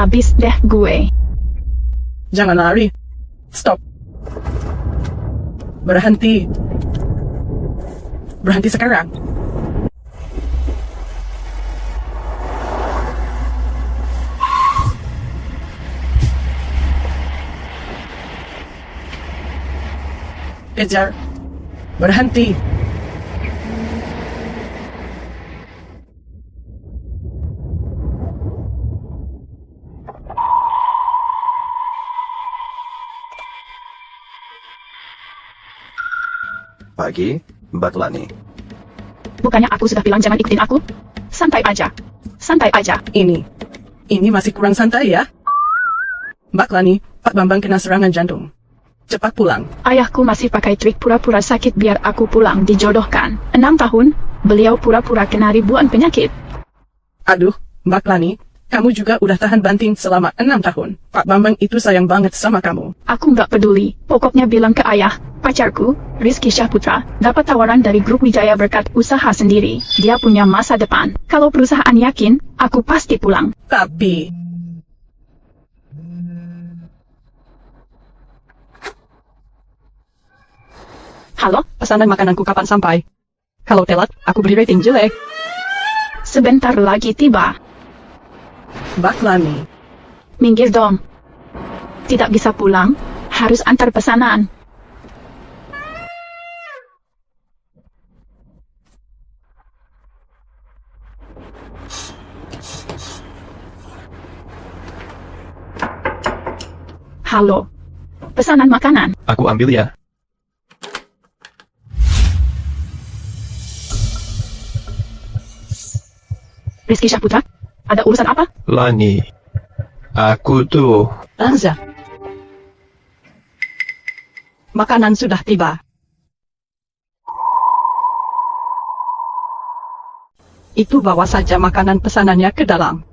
habis deh gue. Jangan lari. Stop. Berhenti. Berhenti sekarang. Kejar. Berhenti. Pagi, Mbak Lani. Bukannya aku sudah bilang jangan ikutin aku? Santai aja. Santai aja. Ini masih kurang santai ya? Mbak Lani, Pak Bambang kena serangan jantung. Cepat pulang. Ayahku masih pakai trik pura-pura sakit biar aku pulang dijodohkan. 6 tahun, beliau pura-pura kena ribuan penyakit. Aduh, Mbak Lani, kamu juga udah tahan banting selama 6 tahun. Pak Bambang itu sayang banget sama kamu. Aku nggak peduli, pokoknya bilang ke ayah, pacarku, Rizky Syahputra, dapat tawaran dari grup Wijaya berkat usaha sendiri. Dia punya masa depan. Kalau perusahaan yakin, aku pasti pulang. Tapi... Halo, pesanan makananku kapan sampai? Kalau telat, aku beri rating jelek. Sebentar lagi tiba. Mbak Lani, Minggir dong. Tidak bisa pulang, harus antar pesanan. Halo. Pesanan makanan. Aku ambil ya. Rizky Syahputra, ada urusan apa? Lani, aku tuh... Lanza. Makanan sudah tiba. Itu bawa saja makanan pesanannya ke dalam.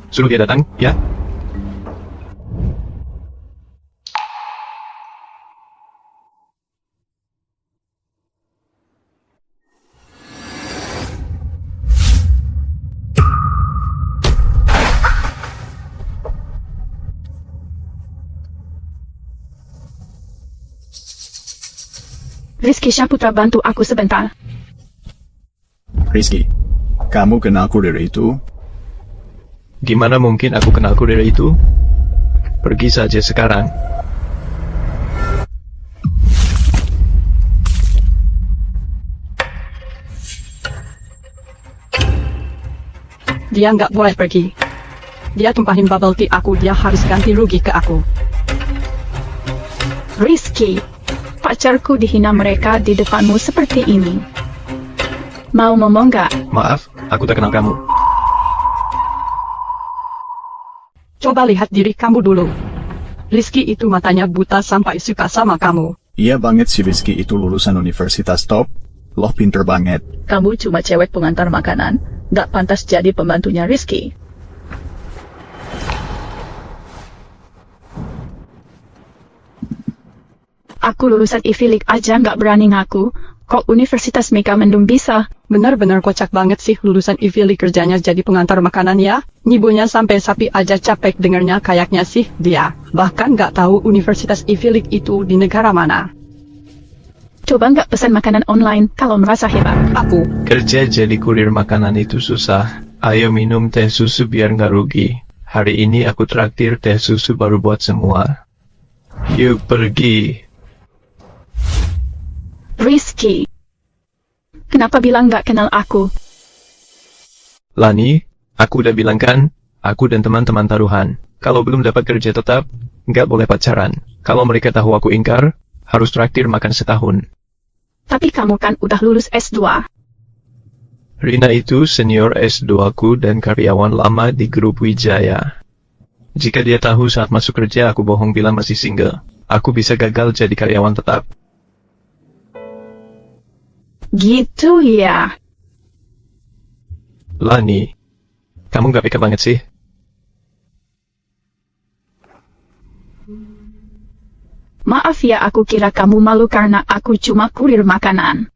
Suruh dia datang, ya? Rizky Syahputra, bantu aku sebentar. Rizky, kamu kenal kurir itu? Gimana mungkin aku kenal kurir itu? Pergi saja sekarang. Dia nggak boleh pergi. Dia tumpahin bubble tea aku, dia harus ganti rugi ke aku. Rizky, pacarku dihina mereka di depanmu seperti ini. Mau ngomong nggak? Maaf, aku tak kenal kamu. Coba lihat diri kamu dulu. Rizky itu matanya buta sampai suka sama kamu. Iya banget si Rizky itu lulusan universitas top. Loh pinter banget. Kamu cuma cewek pengantar makanan, gak pantas jadi pembantunya Rizky. Aku lulusan Ivy League aja nggak berani ngaku. Kok Universitas Mega Mendung bisa? Benar-benar kocak banget sih lulusan Ivy League kerjanya jadi pengantar makanan ya. Nyibunya sampai sapi aja capek dengernya kayaknya sih dia. Bahkan nggak tahu Universitas Ivy League itu di negara mana. Coba nggak pesan makanan online kalau merasa hebat. Aku. Kerja jadi kurir makanan itu susah. Ayo minum teh susu biar nggak rugi. Hari ini aku traktir teh susu baru buat semua. Yuk pergi. Rizky, kenapa bilang nggak kenal aku? Lani, aku udah bilang kan, aku dan teman-teman taruhan. Kalau belum dapat kerja tetap, nggak boleh pacaran. Kalau mereka tahu aku ingkar, harus traktir makan setahun. Tapi kamu kan udah lulus S2. Rina itu senior S2 ku dan karyawan lama di grup Wijaya. Jika dia tahu saat masuk kerja aku bohong bilang masih single, aku bisa gagal jadi karyawan tetap. Gitu ya. Lani, kamu nggak peka banget sih? Maaf ya, aku kira kamu malu karena aku cuma kurir makanan.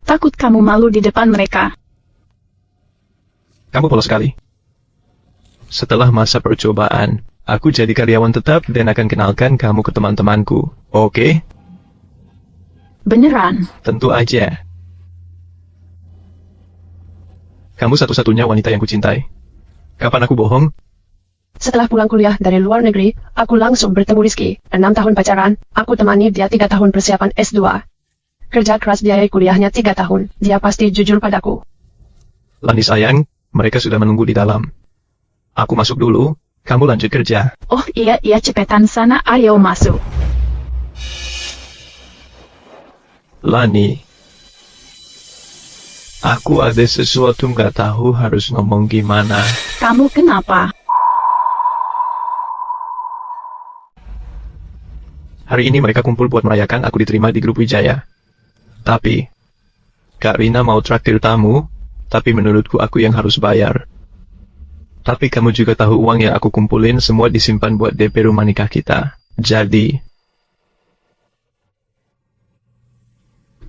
Takut kamu malu di depan mereka. Kamu polos sekali. Setelah masa percobaan, aku jadi karyawan tetap dan akan kenalkan kamu ke teman-temanku. Oke? Beneran? Tentu aja. Kamu satu-satunya wanita yang kucintai. Kapan aku bohong? Setelah pulang kuliah dari luar negeri, aku langsung bertemu Rizky. 6 tahun pacaran, aku temani dia 3 tahun persiapan S2. Kerja keras biaya kuliahnya 3 tahun, dia pasti jujur padaku. Lani sayang, mereka sudah menunggu di dalam. Aku masuk dulu, kamu lanjut kerja. Oh iya cepetan sana, ayo masuk. Lani. Aku ada sesuatu nggak tahu harus ngomong gimana. Kamu kenapa? Hari ini mereka kumpul buat merayakan aku diterima di grup Wijaya. Tapi, Kak Rina mau traktir tamu, tapi menurutku aku yang harus bayar. Tapi kamu juga tahu uang yang aku kumpulin semua disimpan buat DP rumah nikah kita. Jadi,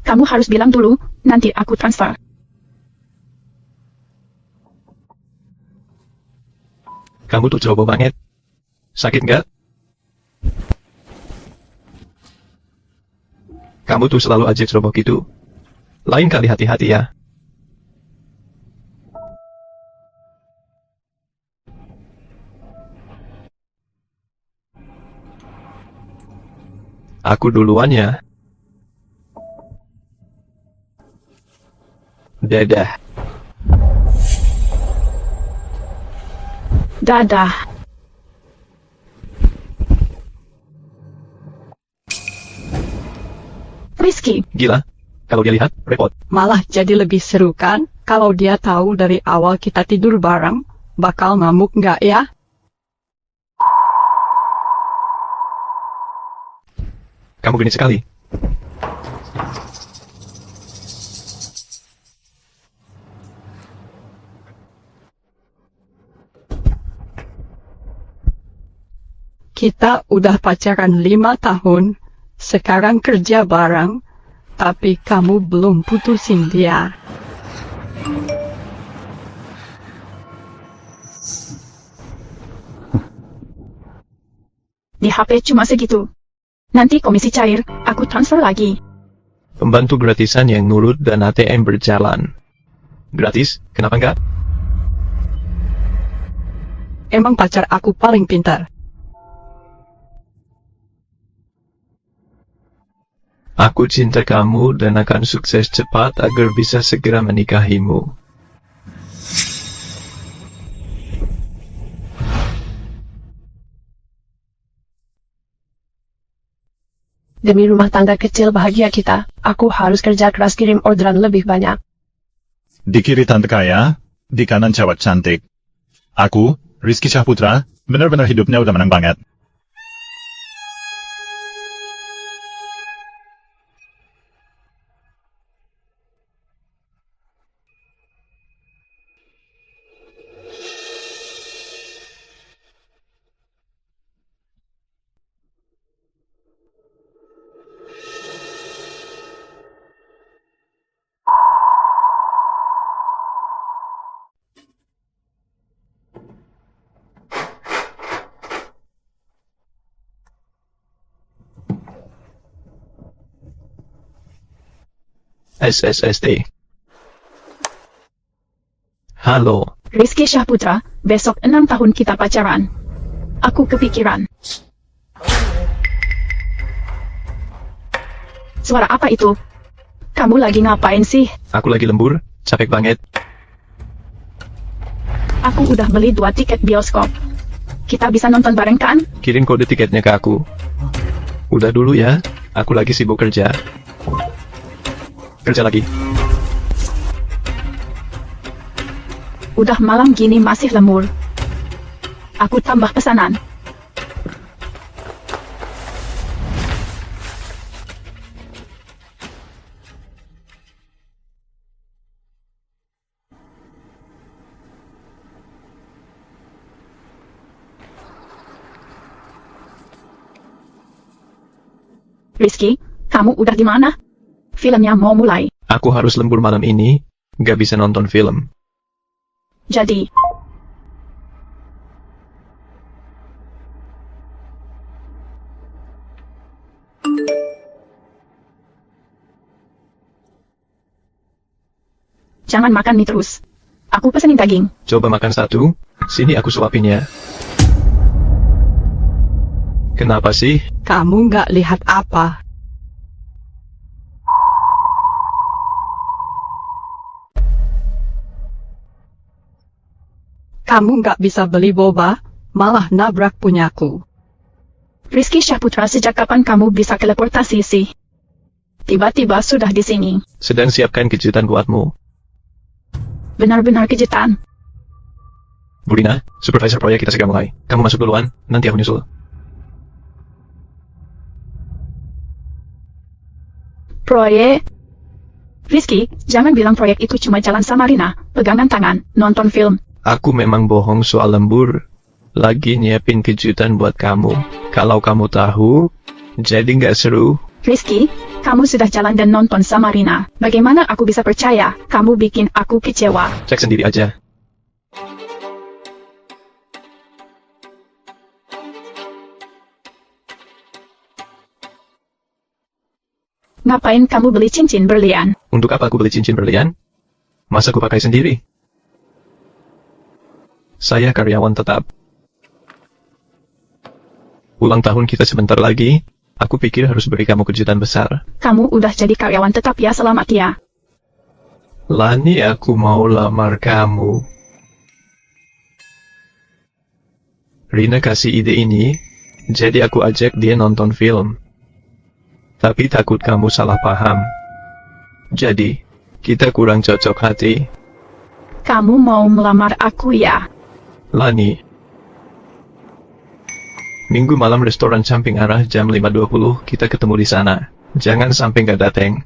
Kamu harus bilang dulu, nanti aku transfer. kamu tuh ceroboh banget. Sakit nggak? Kamu tuh selalu aja ceroboh gitu. Lain kali hati-hati ya. Aku duluan ya. Dadah. Dadah. Rizky, Gila. Kalau dia lihat, repot. Malah jadi lebih seru kan? Kalau dia tahu dari awal kita tidur bareng, bakal ngamuk nggak ya? Kamu genit sekali. Kita udah pacaran 5 tahun, sekarang kerja bareng, tapi kamu belum putusin dia. di HP cuma segitu. Nanti komisi cair, aku transfer lagi. Pembantu gratisan yang nurut dan ATM berjalan. Gratis? Kenapa enggak? Emang pacar aku paling pintar. Aku cinta kamu dan akan sukses cepat agar bisa segera menikahimu. Demi rumah tangga kecil bahagia kita, aku harus kerja keras kirim orderan lebih banyak. Di kiri tante kaya, di kanan cewek cantik. Aku, Rizky Syahputra, benar-benar hidupnya udah menang banget. SSSD. Halo. Rizky Syahputra, besok 6 tahun kita pacaran. Aku kepikiran. Suara apa itu? Kamu lagi ngapain sih? Aku lagi lembur, capek banget. Aku udah beli 2 tiket bioskop. Kita bisa nonton bareng kan? Kirim kode tiketnya ke aku. Udah dulu ya, aku lagi sibuk kerja. Kerja lagi. Udah malam gini masih lemur. Aku tambah pesanan. Rizky, kamu udah di mana? Filmnya mau mulai. Aku harus lembur malam ini, gak bisa nonton film. Jadi, jangan makan mie terus. Aku pesenin daging. Coba makan satu, sini aku suapin ya. Kenapa sih? Kamu nggak lihat apa? Kamu nggak bisa beli boba, malah nabrak punyaku. Rizky Syahputra, sejak kapan kamu bisa teleportasi sih? Tiba-tiba sudah di sini. Sedang siapkan kejutan buatmu. Benar-benar kejutan. Bu Rina, supervisor proyek kita segera mulai. Kamu masuk duluan, nanti aku nyusul. Proyek? Rizky, jangan bilang proyek itu cuma jalan sama Rina, pegangan tangan, nonton film. Aku memang bohong soal lembur. Lagi nyiapin kejutan buat kamu. Kalau kamu tahu, jadi nggak seru. Rizky, kamu sudah jalan dan nonton sama Rina. Bagaimana aku bisa percaya? Kamu bikin aku kecewa. Cek sendiri aja. Ngapain kamu beli cincin berlian? Untuk apa aku beli cincin berlian? Masa aku pakai sendiri? Saya karyawan tetap. Ulang tahun kita sebentar lagi. Aku pikir harus beri kamu kejutan besar. Kamu udah jadi karyawan tetap ya, selamat ya. Lani, aku mau lamar kamu. Rina kasih ide ini, jadi aku ajak dia nonton film. Tapi takut kamu salah paham. Jadi, kita kurang cocok hati. Kamu mau melamar aku ya? Lani. Minggu malam restoran samping arah jam 5.20, kita ketemu di sana. Jangan sampai nggak dateng.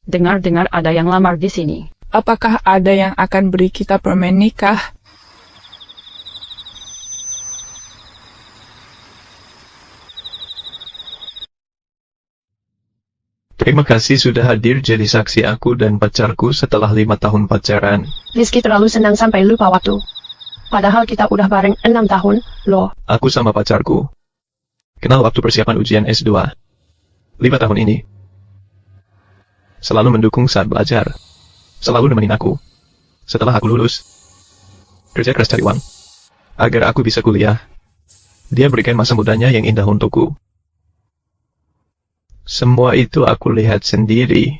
Dengar-dengar ada yang lamar di sini. Apakah ada yang akan beri kita permen nikah? Terima kasih sudah hadir jadi saksi aku dan pacarku setelah 5 tahun pacaran. Rizky terlalu senang sampai lupa waktu. Padahal kita udah bareng 6 tahun, loh. Aku sama pacarku kenal waktu persiapan ujian S2. 5 tahun ini. Selalu mendukung saat belajar. Selalu nemenin aku. Setelah aku lulus, kerja keras cari uang. Agar aku bisa kuliah. Dia berikan masa mudanya yang indah untukku. Semua itu aku lihat sendiri.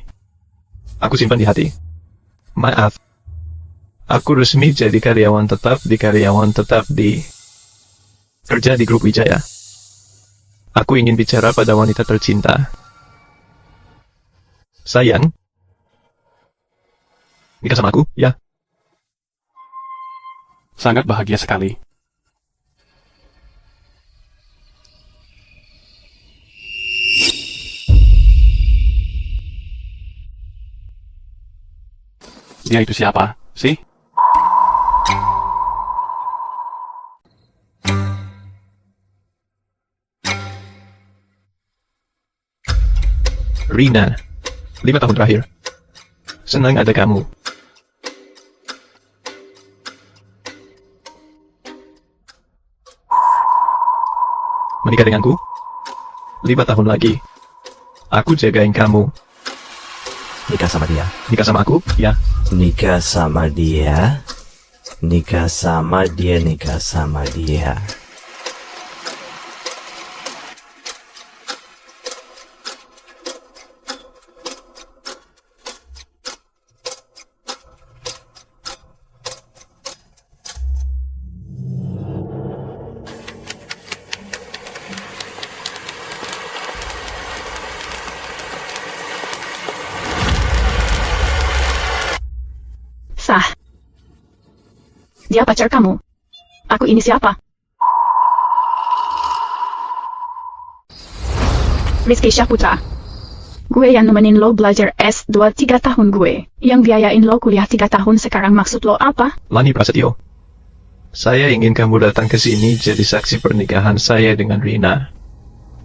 Aku simpan di hati. Maaf. Aku resmi jadi karyawan tetap di kerja di grup Wijaya. Aku ingin bicara pada wanita tercinta. Sayang. Nikah sama aku, ya? Sangat bahagia sekali. Dia itu siapa, sih? Rina. 5 tahun terakhir. Senang ada kamu. Menikah denganku? 5 tahun lagi. Aku jagain kamu. Nikah sama dia. Nikah sama aku? Ya. Nikah sama dia. Nikah sama dia. Nikah sama dia. Sah. Dia pacar kamu. Aku ini siapa? Rizky Syahputra. Gue yang nemenin lo belajar S2 3 tahun gue. Yang biayain lo kuliah 3 tahun sekarang, maksud lo apa? Lani Prasetyo. Saya ingin kamu datang ke sini jadi saksi pernikahan saya dengan Rina.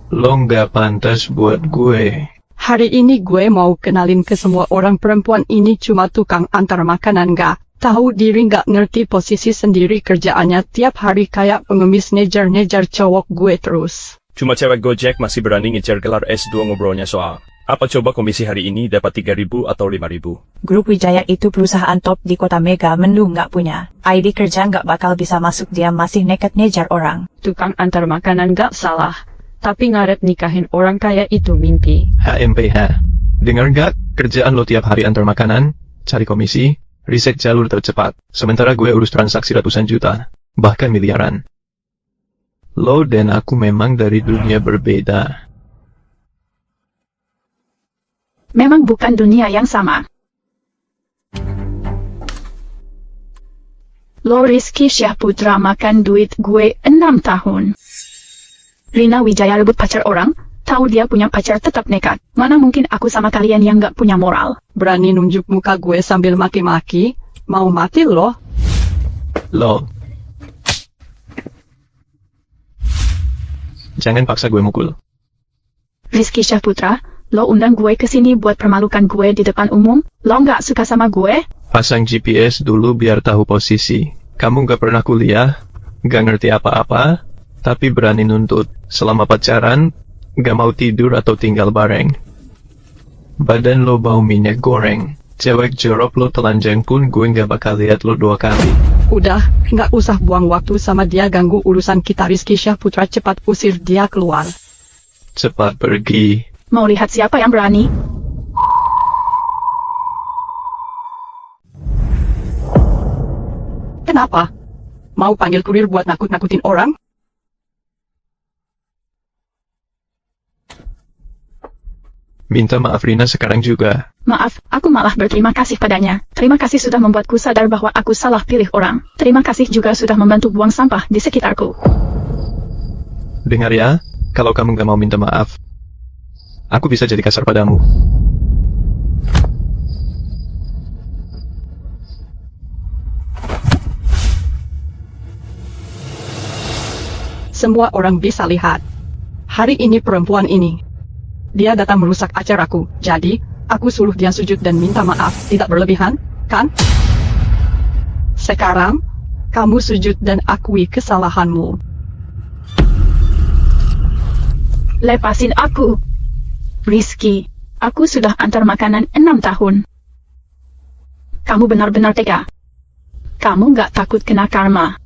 Lo nggak pantas buat gue. Hari ini gue mau kenalin ke semua orang perempuan ini cuma tukang antar makanan gak tahu diri, gak ngerti posisi sendiri, kerjaannya tiap hari kayak pengemis ngejar-ngejar cowok gue terus. Cuma cewek Gojek masih berani ngejar gelar S2 ngobrolnya soal apa coba komisi hari ini dapat 3.000 atau 5.000. Grup Wijaya itu perusahaan top di kota Mega Mendung, nggak punya ID kerja, nggak bakal bisa masuk, dia masih nekat ngejar orang. Tukang antar makanan gak salah, tapi ngaret nikahin orang kaya itu mimpi. HMPH. Dengar gak? Kerjaan lo tiap hari antar makanan, cari komisi, riset jalur tercepat. Sementara gue urus transaksi ratusan juta, bahkan miliaran. Lo dan aku memang dari dunia berbeda. Memang bukan dunia yang sama. Lo Rizky Syahputra makan duit gue 6 tahun. Rina Wijaya rebut pacar orang, tahu dia punya pacar tetap nekat. Mana mungkin aku sama kalian yang gak punya moral. Berani nunjuk muka gue sambil maki-maki, mau mati lo? Lo. Jangan paksa gue mukul. Rizky Syahputra, lo undang gue ke sini buat permalukan gue di depan umum? Lo gak suka sama gue? Pasang GPS dulu biar tahu posisi. Kamu gak pernah kuliah, gak ngerti apa-apa, tapi berani nuntut. Selama pacaran, gak mau tidur atau tinggal bareng. Badan lo bau minyak goreng. Cewek jorok lo telanjang pun gue gak bakal lihat lo 2 kali. Udah, gak usah buang waktu sama dia, ganggu urusan kita. Rizky Syahputra, cepat usir dia keluar. Cepat pergi. Mau lihat siapa yang berani? Kenapa? Mau panggil kurir buat nakut-nakutin orang? Minta maaf Rina sekarang juga. Maaf, aku malah berterima kasih padanya. Terima kasih sudah membuatku sadar bahwa aku salah pilih orang. Terima kasih juga sudah membantu buang sampah di sekitarku. Dengar ya, kalau kamu gak mau minta maaf, aku bisa jadi kasar padamu. Semua orang bisa lihat. Hari ini perempuan ini, dia datang merusak acaraku. Jadi, aku suruh dia sujud dan minta maaf. Tidak berlebihan, kan? Sekarang, kamu sujud dan akui kesalahanmu. Lepasin aku. Rizky, aku sudah antar makanan 6 tahun. Kamu benar-benar tega. Kamu gak takut kena karma.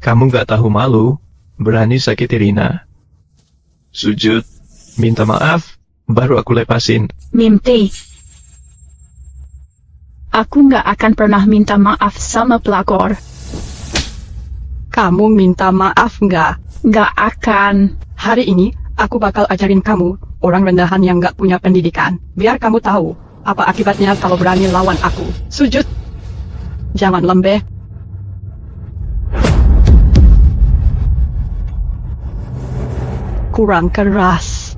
Kamu gak tahu malu, berani sakiti Rina. Sujud, minta maaf, baru aku lepasin. Mimpi. Aku gak akan pernah minta maaf sama pelakor. Kamu minta maaf gak? Gak akan. Hari ini, aku bakal ajarin kamu, orang rendahan yang gak punya pendidikan. Biar kamu tahu, apa akibatnya kalau berani lawan aku. Sujud. Jangan lembeh. Kurang keras.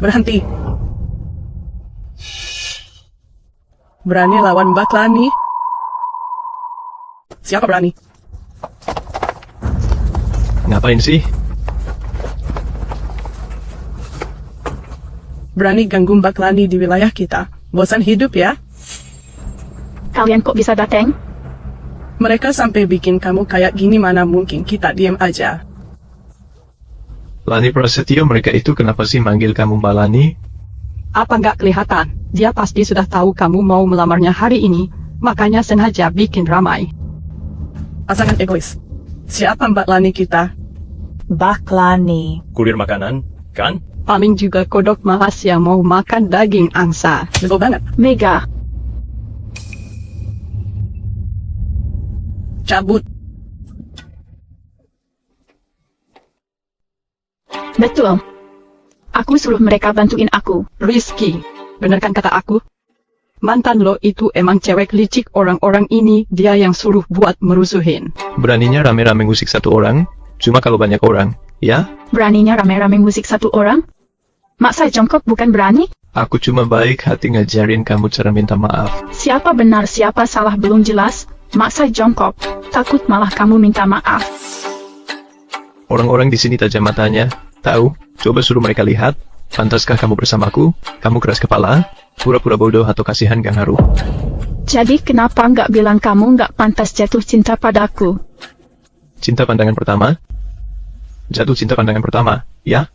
Berhenti. Berani lawan Mbak Lani? Siapa berani? Ngapain sih? Berani ganggu Mbak Lani di wilayah kita. Bosan hidup ya? Kalian kok bisa datang? Mereka sampai bikin kamu kayak gini, mana mungkin kita diam aja. Lani Prasetyo, mereka itu kenapa sih manggil kamu Mbak Lani? Apa nggak kelihatan? Dia pasti sudah tahu kamu mau melamarnya hari ini, makanya sengaja bikin ramai. Pasangan egois. Siapa Mbak Lani kita? Mbak Lani. Kurir makanan, kan? Paling juga kodok malas yang mau makan daging angsa. Bego banget. Mega. Cabut. Betul. Aku suruh mereka bantuin aku. Rizky, bener kan kata aku? Mantan lo itu emang cewek licik, orang-orang ini dia yang suruh buat merusuhin. Beraninya rame-rame musik satu orang, cuma kalau banyak orang, ya? Beraninya rame-rame musik satu orang? Maksa jongkok bukan berani? Aku cuma baik hati ngajarin kamu cara minta maaf. Siapa benar siapa salah belum jelas, maksa jongkok, takut malah kamu minta maaf. Orang-orang di sini tajam matanya, tahu? Coba suruh mereka lihat, Pantaskah kamu bersamaku? Kamu keras kepala? Pura-pura bodoh atau kasihan gak ngaruh? Jadi kenapa nggak bilang kamu nggak pantas jatuh cinta padaku? Cinta pandangan pertama? Jatuh cinta pandangan pertama, ya?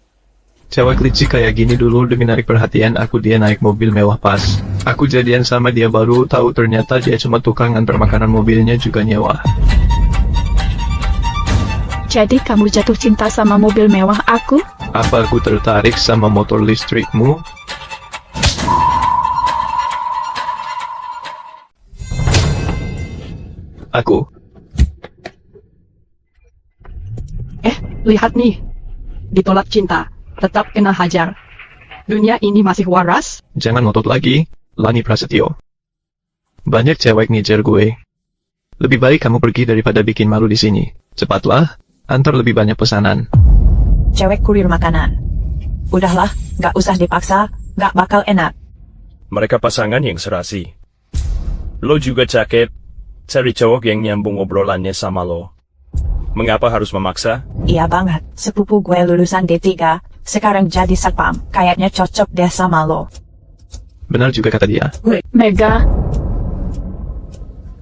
Cewek licik kayak gini dulu demi narik perhatian aku dia naik mobil mewah pas. Aku jadian sama dia baru tahu ternyata dia cuma tukang antar makanan mobilnya juga nyewa. Jadi kamu jatuh cinta sama mobil mewah aku? Apa aku tertarik sama motor listrikmu? Aku. Lihat nih. Ditolak cinta. Tetap kena hajar. Dunia ini masih waras? Jangan ngotot lagi, Lani Prasetyo. Banyak cewek ngejar gue. Lebih baik kamu pergi daripada bikin malu di sini. Cepatlah, antar lebih banyak pesanan. Cewek kurir makanan. Udahlah, gak usah dipaksa, gak bakal enak. Mereka pasangan yang serasi. Lo juga cakep. Cari cowok yang nyambung obrolannya sama lo. Mengapa harus memaksa? Iya banget, sepupu gue lulusan D3, sekarang jadi satpam, kayaknya cocok deh sama lo. Benar juga kata dia. Mega.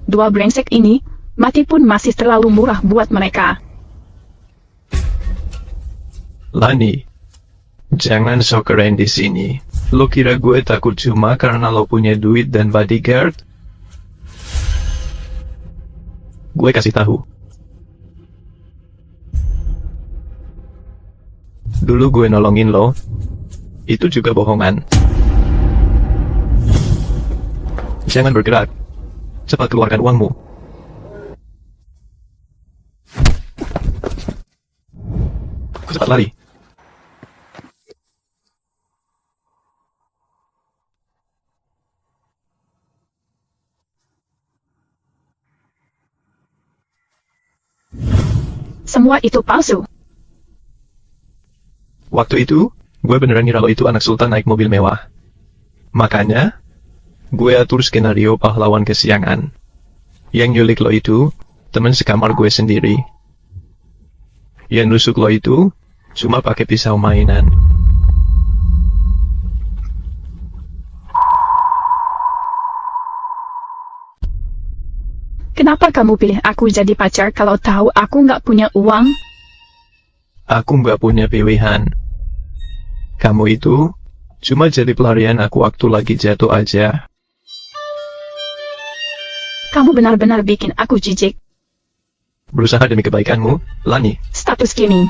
Dua brengsek ini, mati pun masih terlalu murah buat mereka. Lani, jangan so keren di sini. Lo kira gue takut cuma karena lo punya duit dan bodyguard? Gue kasih tahu. Dulu gue nolongin lo, itu juga bohongan. Jangan bergerak. Cepat keluarkan uangmu. Cepat lari. Semua itu palsu. Waktu itu, gue beneran ngira lo itu anak sultan naik mobil mewah. Makanya, gue atur skenario pahlawan kesiangan. Yang nyulik lo itu, temen sekamar gue sendiri. Yang nusuk lo itu, cuma pakai pisau mainan. Kenapa kamu pilih aku jadi pacar kalau tahu aku nggak punya uang? Aku nggak punya pilihan. Kamu itu cuma jadi pelarian aku waktu lagi jatuh aja. Kamu benar-benar bikin aku jijik. Berusaha demi kebaikanmu, Lani. Status kini,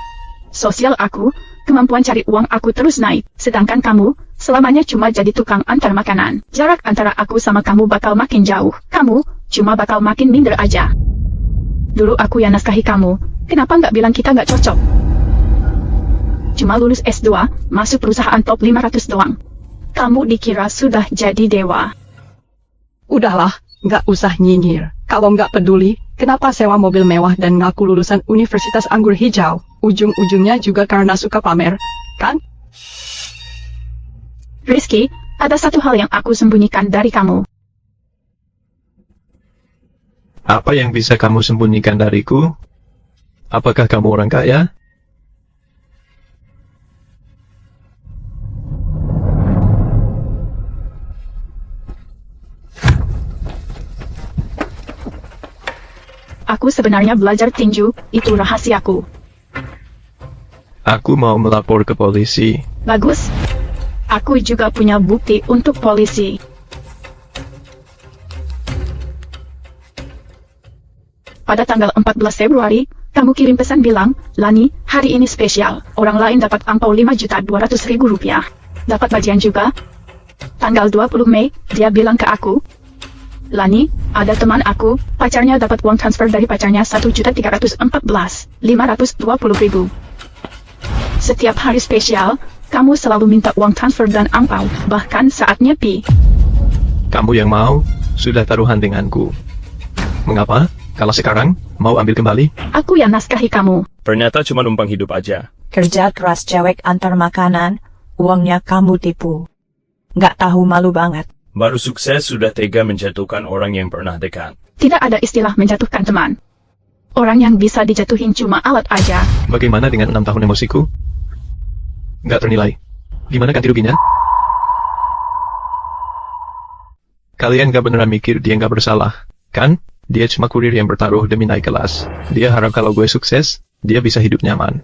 sosial aku, kemampuan cari uang aku terus naik. Sedangkan kamu, selamanya cuma jadi tukang antar makanan. Jarak antara aku sama kamu bakal makin jauh. Kamu, cuma bakal makin minder aja. Dulu aku yang nafkahi kamu, kenapa nggak bilang kita nggak cocok? Cuma lulus S2, masuk perusahaan top 500 doang. Kamu dikira sudah jadi dewa. Udahlah, nggak usah nyinyir. Kalau nggak peduli, kenapa sewa mobil mewah dan ngaku lulusan Universitas Anggur Hijau? Ujung-ujungnya juga karena suka pamer, kan? Rizky, ada satu hal yang aku sembunyikan dari kamu. Apa yang bisa kamu sembunyikan dariku? Apakah kamu orang kaya? Aku sebenarnya belajar tinju, itu rahasiaku. Aku mau melapor ke polisi. Bagus. Aku juga punya bukti untuk polisi. Pada tanggal 14 Februari, kamu kirim pesan bilang, Lani, hari ini spesial. Orang lain dapat angpau 5.200.000 rupiah. Dapat bagian juga. Tanggal 20 Mei, dia bilang ke aku, Lani, ada teman aku, pacarnya dapat uang transfer dari pacarnya 1.314.520.000. Setiap hari spesial, kamu selalu minta uang transfer dan angpau, bahkan saat nyepi. Kamu yang mau, sudah taruhan denganku. Mengapa? Kalau sekarang, mau ambil kembali? Aku yang nafkahi kamu. Ternyata cuma numpang hidup aja. Kerja keras cewek antar makanan, uangnya kamu tipu. Nggak tahu malu banget. Baru sukses sudah tega menjatuhkan orang yang pernah dekat. Tidak ada istilah menjatuhkan teman. Orang yang bisa dijatuhin cuma alat aja. Bagaimana dengan 6 tahun emosiku? Nggak ternilai. Gimana ganti ruginya? Kalian gak beneran mikir dia gak bersalah, kan? Dia cuma kurir yang bertaruh demi naik kelas. Dia harap kalau gue sukses, dia bisa hidup nyaman.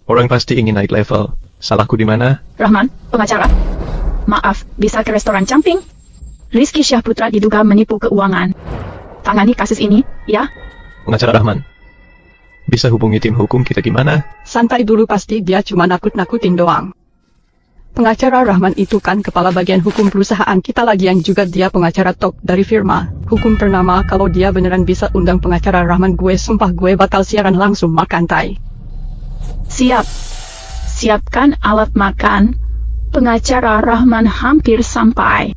Orang pasti ingin naik level. Salahku di mana? Rahman, pengacara. Maaf, bisa ke restoran Camping? Rizky Syahputra diduga menipu keuangan. Tangani kasus ini, ya? Pengacara Rahman. Bisa hubungi tim hukum kita gimana? Santai dulu, pasti dia cuma nakut-nakutin doang. Pengacara Rahman itu kan kepala bagian hukum perusahaan kita lagi yang juga dia pengacara top dari firma hukum ternama. Kalau dia beneran bisa undang pengacara Rahman, gue sumpah gue bakal siaran langsung makan tai. Siap. Siapkan alat makan. Pengacara Rahman hampir sampai.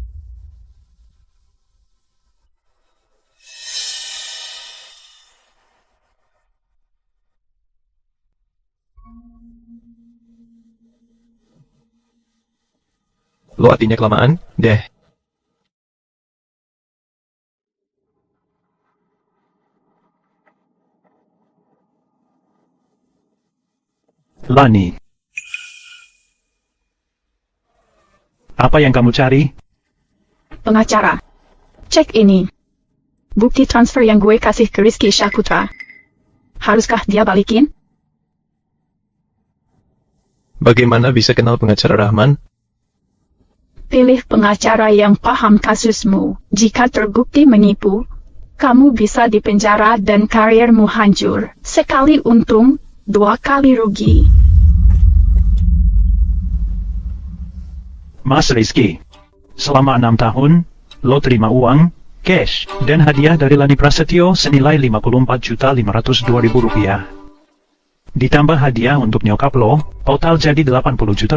Lo artinya kelamaan, deh. Lani. Apa yang kamu cari? Pengacara. Cek ini. Bukti transfer yang gue kasih ke Rizky Syahputra. Haruskah dia balikin? Bagaimana bisa kenal pengacara Rahman? Pilih pengacara yang paham kasusmu. Jika terbukti menipu, kamu bisa dipenjara dan karirmu hancur. Sekali untung, 2 kali rugi. Mas Rizky, selama 6 tahun, lo terima uang, cash, dan hadiah dari Lani Prasetyo senilai Rp54.502.000. Ditambah hadiah untuk nyokap lo, total jadi Rp80 juta.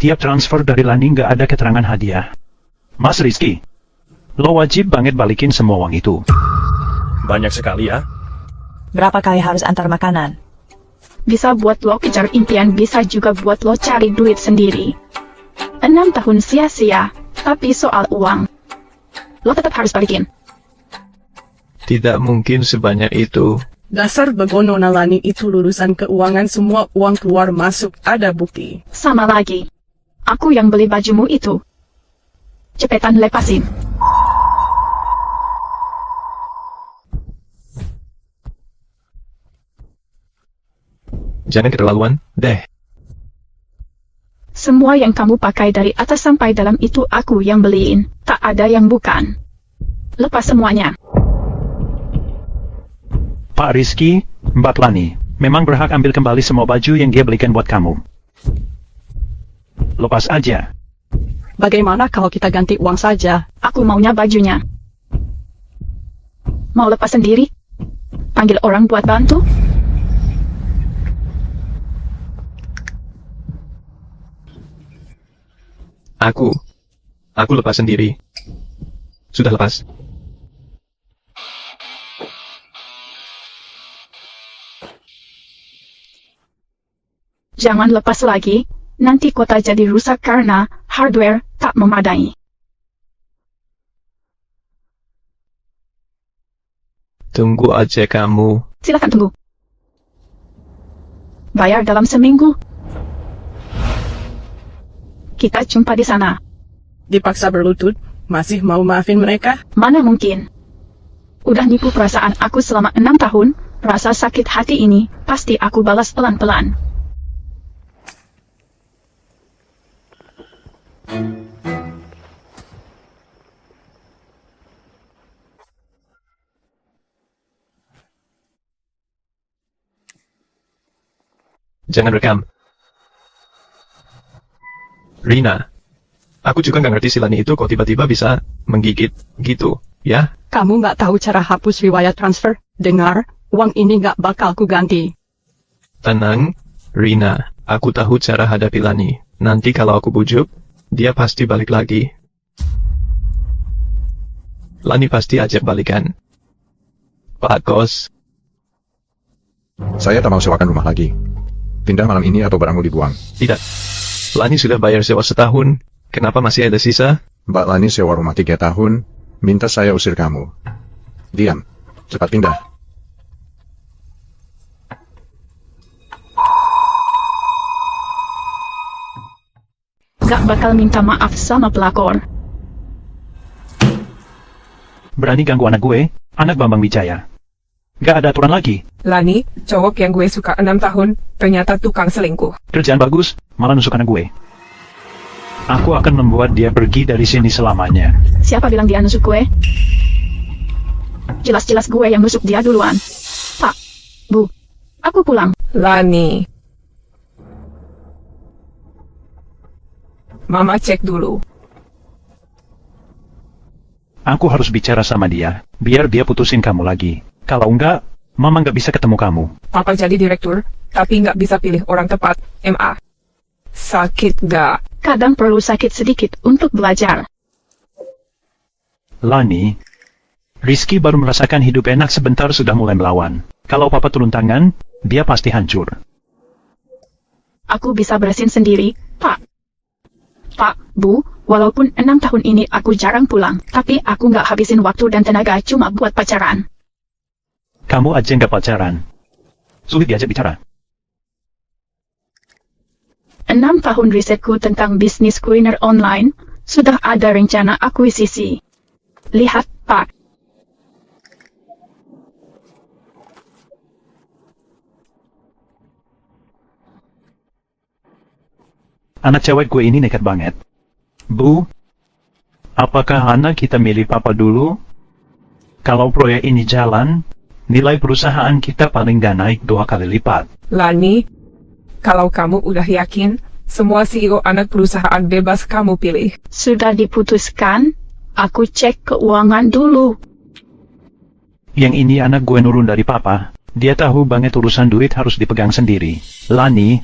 Tiap transfer dari Lani nggak ada keterangan hadiah. Mas Rizky, lo wajib banget balikin semua uang itu. Banyak sekali ya. Berapa kali harus antar makanan? Bisa buat lo kejar impian, bisa juga buat lo cari duit sendiri. 6 tahun sia-sia, tapi soal uang, lo tetap harus balikin. Tidak mungkin sebanyak itu. Dasar begono Nalani itu lulusan keuangan, semua uang keluar masuk ada bukti. Sama lagi. Aku yang beli bajumu itu. Cepetan lepasin. Jangan keterlaluan, deh. Semua yang kamu pakai dari atas sampai dalam itu aku yang beliin. Tak ada yang bukan. Lepas semuanya. Pak Rizky, Mbak Lani, memang berhak ambil kembali semua baju yang dia belikan buat kamu. Lepas aja. Bagaimana kalau kita ganti uang saja? Aku maunya bajunya. Mau lepas sendiri? Panggil orang buat bantu? Aku lepas sendiri. Sudah lepas. Jangan lepas lagi, nanti kota jadi rusak karena hardware tak memadai. Tunggu aja kamu. Silakan tunggu. Bayar dalam seminggu. Kita jumpa di sana. Dipaksa berlutut, masih mau maafin mereka? Mana mungkin. Udah nipu perasaan aku selama 6 tahun, rasa sakit hati ini pasti aku balas pelan-pelan. Jangan rekam. Rina, aku juga nggak ngerti si Lani itu kok tiba-tiba bisa menggigit gitu, ya? Kamu nggak tahu cara hapus riwayat transfer? Dengar, uang ini nggak bakal ku ganti. Tenang, Rina, aku tahu cara hadapi Lani. Nanti kalau aku bujuk, dia pasti balik lagi. Lani pasti ajak balikan. Pak Kos. Saya tak mau sewakan rumah lagi. Pindah malam ini atau barangmu dibuang. Tidak. Lani sudah bayar sewa setahun. Kenapa masih ada sisa? Mbak Lani sewa rumah 3 tahun. Minta saya usir kamu. Diam. Cepat pindah. gak bakal minta maaf sama pelakor. Berani ganggu anak gue, anak Bambang Wijaya. Gak ada aturan lagi. Lani, cowok yang gue suka 6 tahun, ternyata tukang selingkuh. Kerjaan bagus, malah nusuk anak gue. Aku akan membuat dia pergi dari sini selamanya. Siapa bilang dia nusuk gue? Jelas-jelas gue yang nusuk dia duluan. Pak, Bu, aku pulang. Lani. Mama cek dulu. Aku harus bicara sama dia, biar dia putusin kamu lagi. Kalau enggak, Mama nggak bisa ketemu kamu. Papa jadi direktur, tapi nggak bisa pilih orang tepat, MA. Sakit gak? Kadang perlu sakit sedikit untuk belajar. Lani, Rizky baru merasakan hidup enak sebentar sudah mulai melawan. Kalau Papa turun tangan, dia pasti hancur. Aku bisa beresin sendiri, Pak. Pak, Bu, walaupun 6 tahun ini aku jarang pulang, tapi aku nggak habisin waktu dan tenaga cuma buat pacaran. Kamu aja nggak pacaran. Sulit diajak bicara. 6 tahun risetku tentang bisnis kuliner online, sudah ada rencana akuisisi. Lihat, Pak. Anak cewek gue ini nekat banget. Bu, apakah anak kita milih Papa dulu? Kalau proyek ini jalan, nilai perusahaan kita paling gak naik 2 kali lipat. Lani, kalau kamu udah yakin, semua CEO anak perusahaan bebas kamu pilih. Sudah diputuskan, aku cek keuangan dulu. Yang ini anak gue nurun dari Papa. Dia tahu banget urusan duit harus dipegang sendiri. Lani,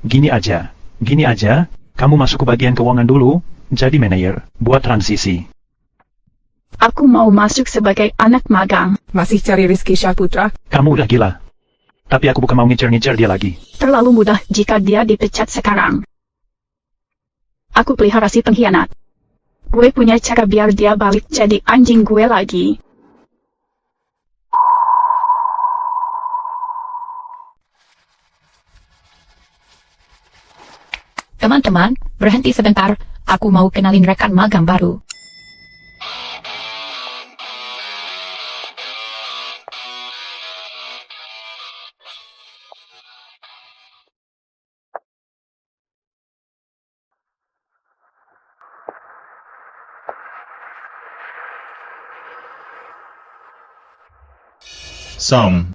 gini aja, kamu masuk ke bagian keuangan dulu, jadi manajer, buat transisi. Aku mau masuk sebagai anak magang. Masih cari Rizky Syaputra? Kamu udah gila. Tapi aku bukan mau ngejar-ngejar dia lagi. Terlalu mudah jika dia dipecat sekarang. Aku pelihara si pengkhianat. Gue punya cara biar dia balik jadi anjing gue lagi. Teman-teman, berhenti sebentar, aku mau kenalin rekan magang baru. Song,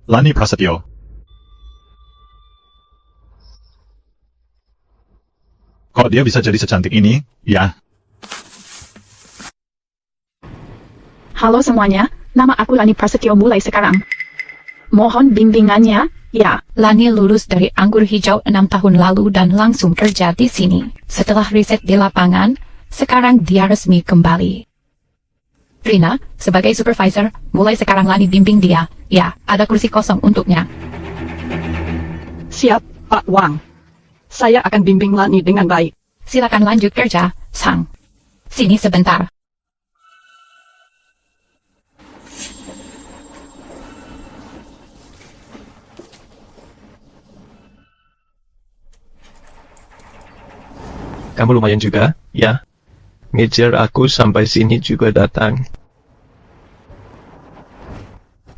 Lani Prasetyo. Kok dia bisa jadi secantik ini, ya? Halo semuanya, nama aku Lani Prasetyo mulai sekarang. Mohon bimbingannya, ya. Lani lulus dari Anggur Hijau 6 tahun lalu dan langsung kerja di sini. Setelah riset di lapangan, sekarang dia resmi kembali. Rina, sebagai supervisor, mulai sekarang Lani bimbing dia. Ya, ada kursi kosong untuknya. Siap, Pak Wang. Saya akan bimbing Lani dengan baik. Silakan lanjut kerja, Sang. Sini sebentar. Kamu lumayan juga, ya? Ngejar aku sampai sini juga datang.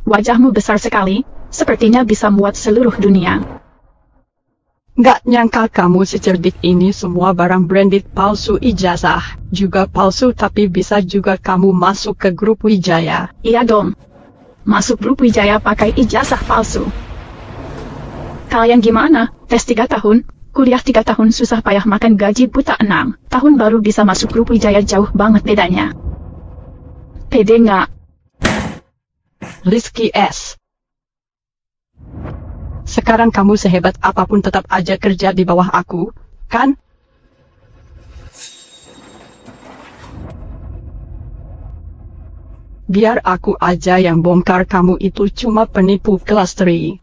Wajahmu besar sekali, sepertinya bisa muat seluruh dunia. Nggak nyangka kamu secerdik ini, semua barang branded palsu, ijazah juga palsu, tapi bisa juga kamu masuk ke grup Wijaya. Iya dong. Masuk grup Wijaya pakai ijazah palsu. Kalian gimana? Tes 3 tahun, kuliah 3 tahun susah payah makan gaji buta 6 tahun baru bisa masuk grup Wijaya, jauh banget bedanya. Pede nggak? Rizky S. Sekarang kamu sehebat apapun tetap aja kerja di bawah aku, kan? Biar aku aja yang bongkar, kamu itu cuma penipu kelas 3.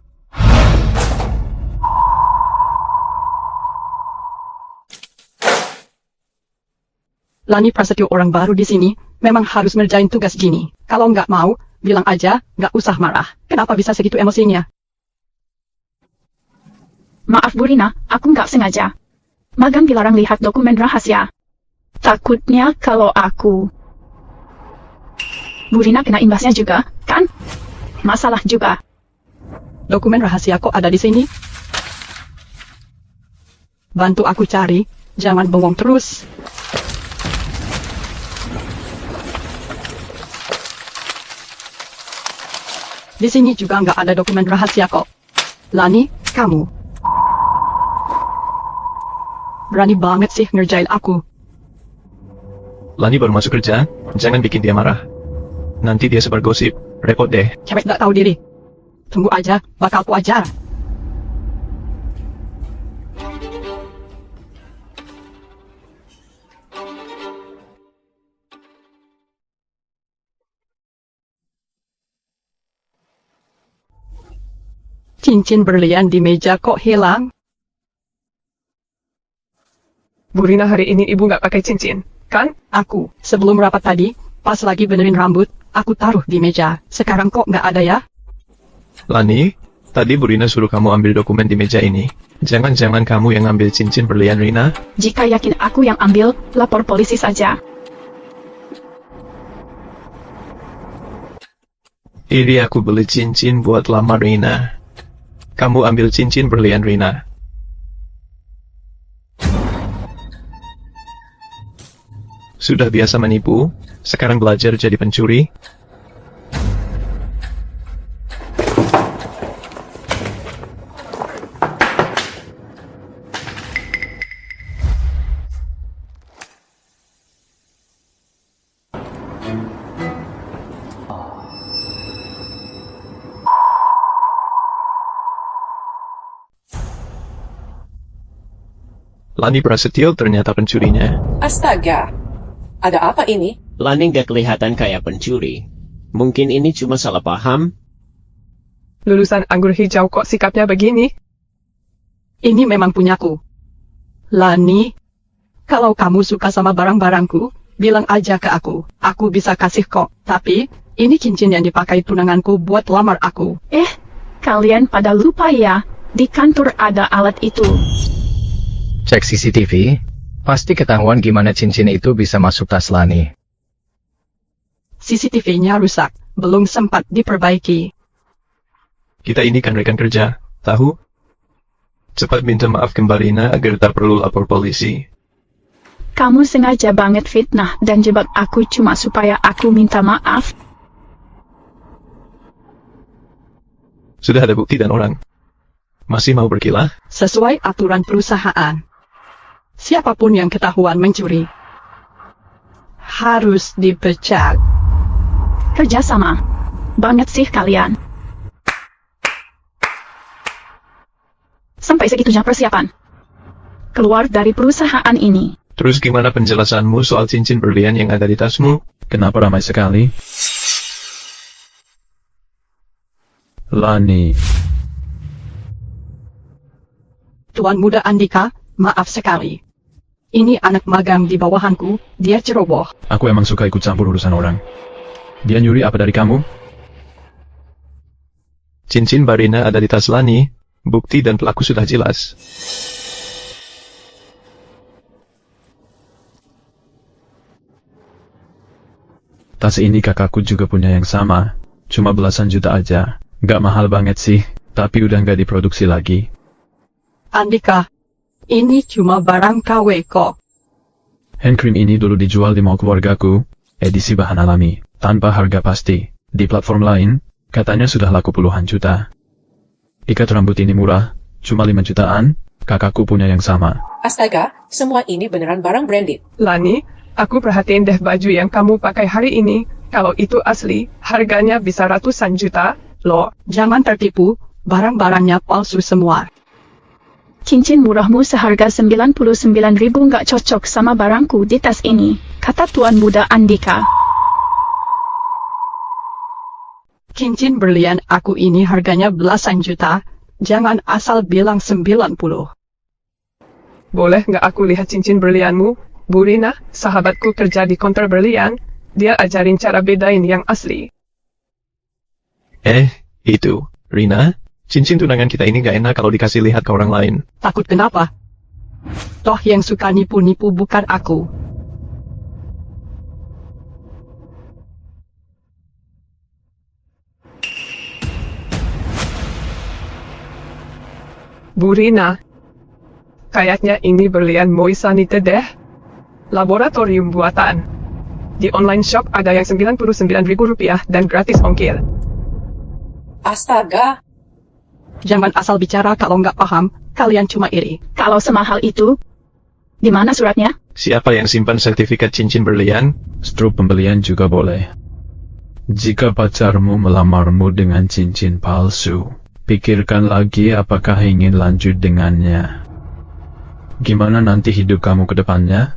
Lani Prasetyo orang baru di sini, memang harus ngerjain tugas gini. Kalau nggak mau, bilang aja, nggak usah marah. Kenapa bisa segitu emosinya? Maaf Bu Rina, aku nggak sengaja. magang dilarang lihat dokumen rahasia. Takutnya kalau aku... Bu Rina kena imbasnya juga, kan? Masalah juga. Dokumen rahasia kok ada di sini? Bantu aku cari, jangan bengong terus. Di sini juga nggak ada dokumen rahasia kok. Lani, kamu. Berani banget sih ngerjain aku. Lani baru masuk kerja, jangan bikin dia marah. Nanti dia sebar gosip, repot deh. Cewek nggak tahu diri. Tunggu aja, bakal ku ajar. Cincin berlian di meja kok hilang? Bu Rina, hari ini ibu nggak pakai cincin, kan? Aku, sebelum rapat tadi, pas lagi benerin rambut, aku taruh di meja. Sekarang kok nggak ada ya? Lani, tadi Bu Rina suruh kamu ambil dokumen di meja ini. Jangan-jangan kamu yang ambil cincin berlian Rina? Jika yakin aku yang ambil, lapor polisi saja. Ini aku beli cincin buat lamar Rina. Kamu ambil cincin berlian Rina. Sudah biasa menipu, sekarang belajar jadi pencuri? Lani Prasetyo ternyata pencurinya. Astaga, ada apa ini? Lani gak kelihatan kayak pencuri. Mungkin ini cuma salah paham? Lulusan anggur hijau kok sikapnya begini? Ini memang punyaku. Lani, kalau kamu suka sama barang-barangku, bilang aja ke aku. Aku bisa kasih kok. Tapi, ini cincin yang dipakai tunanganku buat lamar aku. Kalian pada lupa ya, di kantor ada alat itu. Cek CCTV, pasti ketahuan gimana cincin itu bisa masuk tas Lani. CCTV-nya rusak, belum sempat diperbaiki. Kita ini kan rekan kerja, tahu? Cepat minta maaf kembali Rina agar tak perlu lapor polisi. Kamu sengaja banget fitnah dan jebak aku cuma supaya aku minta maaf. Sudah ada bukti dan orang. Masih mau berkilah? Sesuai aturan perusahaan. Siapapun yang ketahuan mencuri harus dipecat. Kerjasama banget sih kalian. Sampai segitunya persiapan. Keluar dari perusahaan ini. Terus gimana penjelasanmu soal cincin berlian yang ada di tasmu? Kenapa ramai sekali? Lani. Tuan Muda Andika, maaf sekali. Ini anak magang di bawahanku, dia ceroboh. Aku emang suka ikut campur urusan orang. Dia nyuri apa dari kamu? Cincin Barina ada di tas Lani, bukti dan pelaku sudah jelas. Tas ini kakakku juga punya yang sama, cuma belasan juta aja. Gak mahal banget sih, tapi udah gak diproduksi lagi. Andika, ini cuma barang KW kok. Handcream ini dulu dijual di mall keluargaku, edisi bahan alami, tanpa harga pasti. Di platform lain, katanya sudah laku puluhan juta. Ikat rambut ini murah, cuma 5 jutaan, kakakku punya yang sama. Astaga, semua ini beneran barang branded. Lani, aku perhatiin deh baju yang kamu pakai hari ini. Kalau itu asli, harganya bisa ratusan juta, loh. Jangan tertipu, barang-barangnya palsu semua. Cincin murahmu seharga 99.000 nggak cocok sama barangku di tas ini, kata Tuan Muda Andika. Cincin berlian aku ini harganya belasan juta, jangan asal bilang 90. Boleh nggak aku lihat cincin berlianmu? Bu Rina, sahabatku kerja di konter berlian, dia ajarin cara bedain yang asli. Itu, Rina? Cincin tunangan kita ini gak enak kalau dikasih lihat ke orang lain. Takut kenapa? Toh yang suka nipu-nipu bukan aku. Bu Rina, kayaknya ini berlian Moisanite deh. Laboratorium buatan. Di online shop ada yang Rp99.000 dan gratis ongkir. Astaga. Jangan asal bicara kalau nggak paham, kalian cuma iri. Kalau semahal itu, di mana suratnya? Siapa yang simpan sertifikat cincin berlian? Struk pembelian juga boleh. Jika pacarmu melamarmu dengan cincin palsu, pikirkan lagi apakah ingin lanjut dengannya. Gimana nanti hidup kamu ke depannya?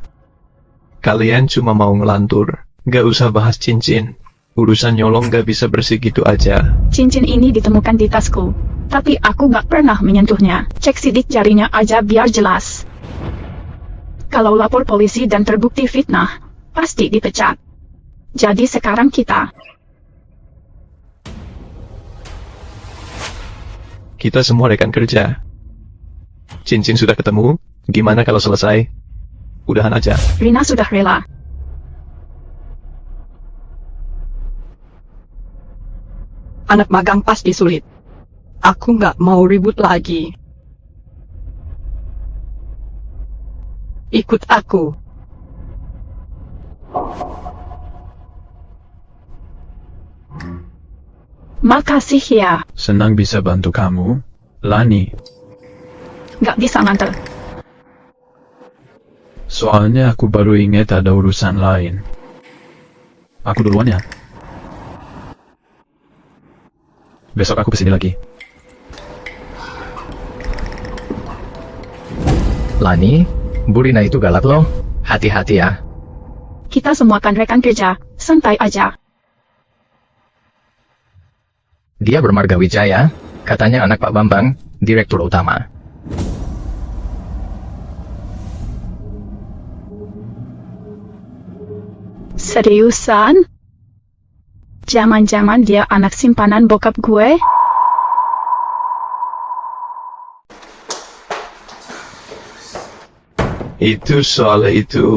Kalian cuma mau ngelantur, gak usah bahas cincin. Urusan nyolong gak bisa bersih gitu aja. Cincin ini ditemukan di tasku, tapi aku gak pernah menyentuhnya. Cek sidik jarinya aja biar jelas. Kalau lapor polisi dan terbukti fitnah, pasti dipecat. Jadi sekarang kita semua rekan kerja. Cincin sudah ketemu, gimana kalau selesai? Udahan aja. Rina sudah rela. Anak magang pasti sulit. Aku nggak mau ribut lagi. Ikut aku. Makasih ya. Senang bisa bantu kamu, Lani. Nggak bisa nganter. Soalnya aku baru ingat ada urusan lain. Aku duluan ya. Besok aku kesini lagi. Lani, Bu Rina itu galak loh. Hati-hati ya. Kita semua kan rekan kerja, santai aja. Dia bermarga Wijaya, katanya anak Pak Bambang, direktur utama. Seriusan? Jangan-jangan dia anak simpanan bokap gue? Itu soal itu.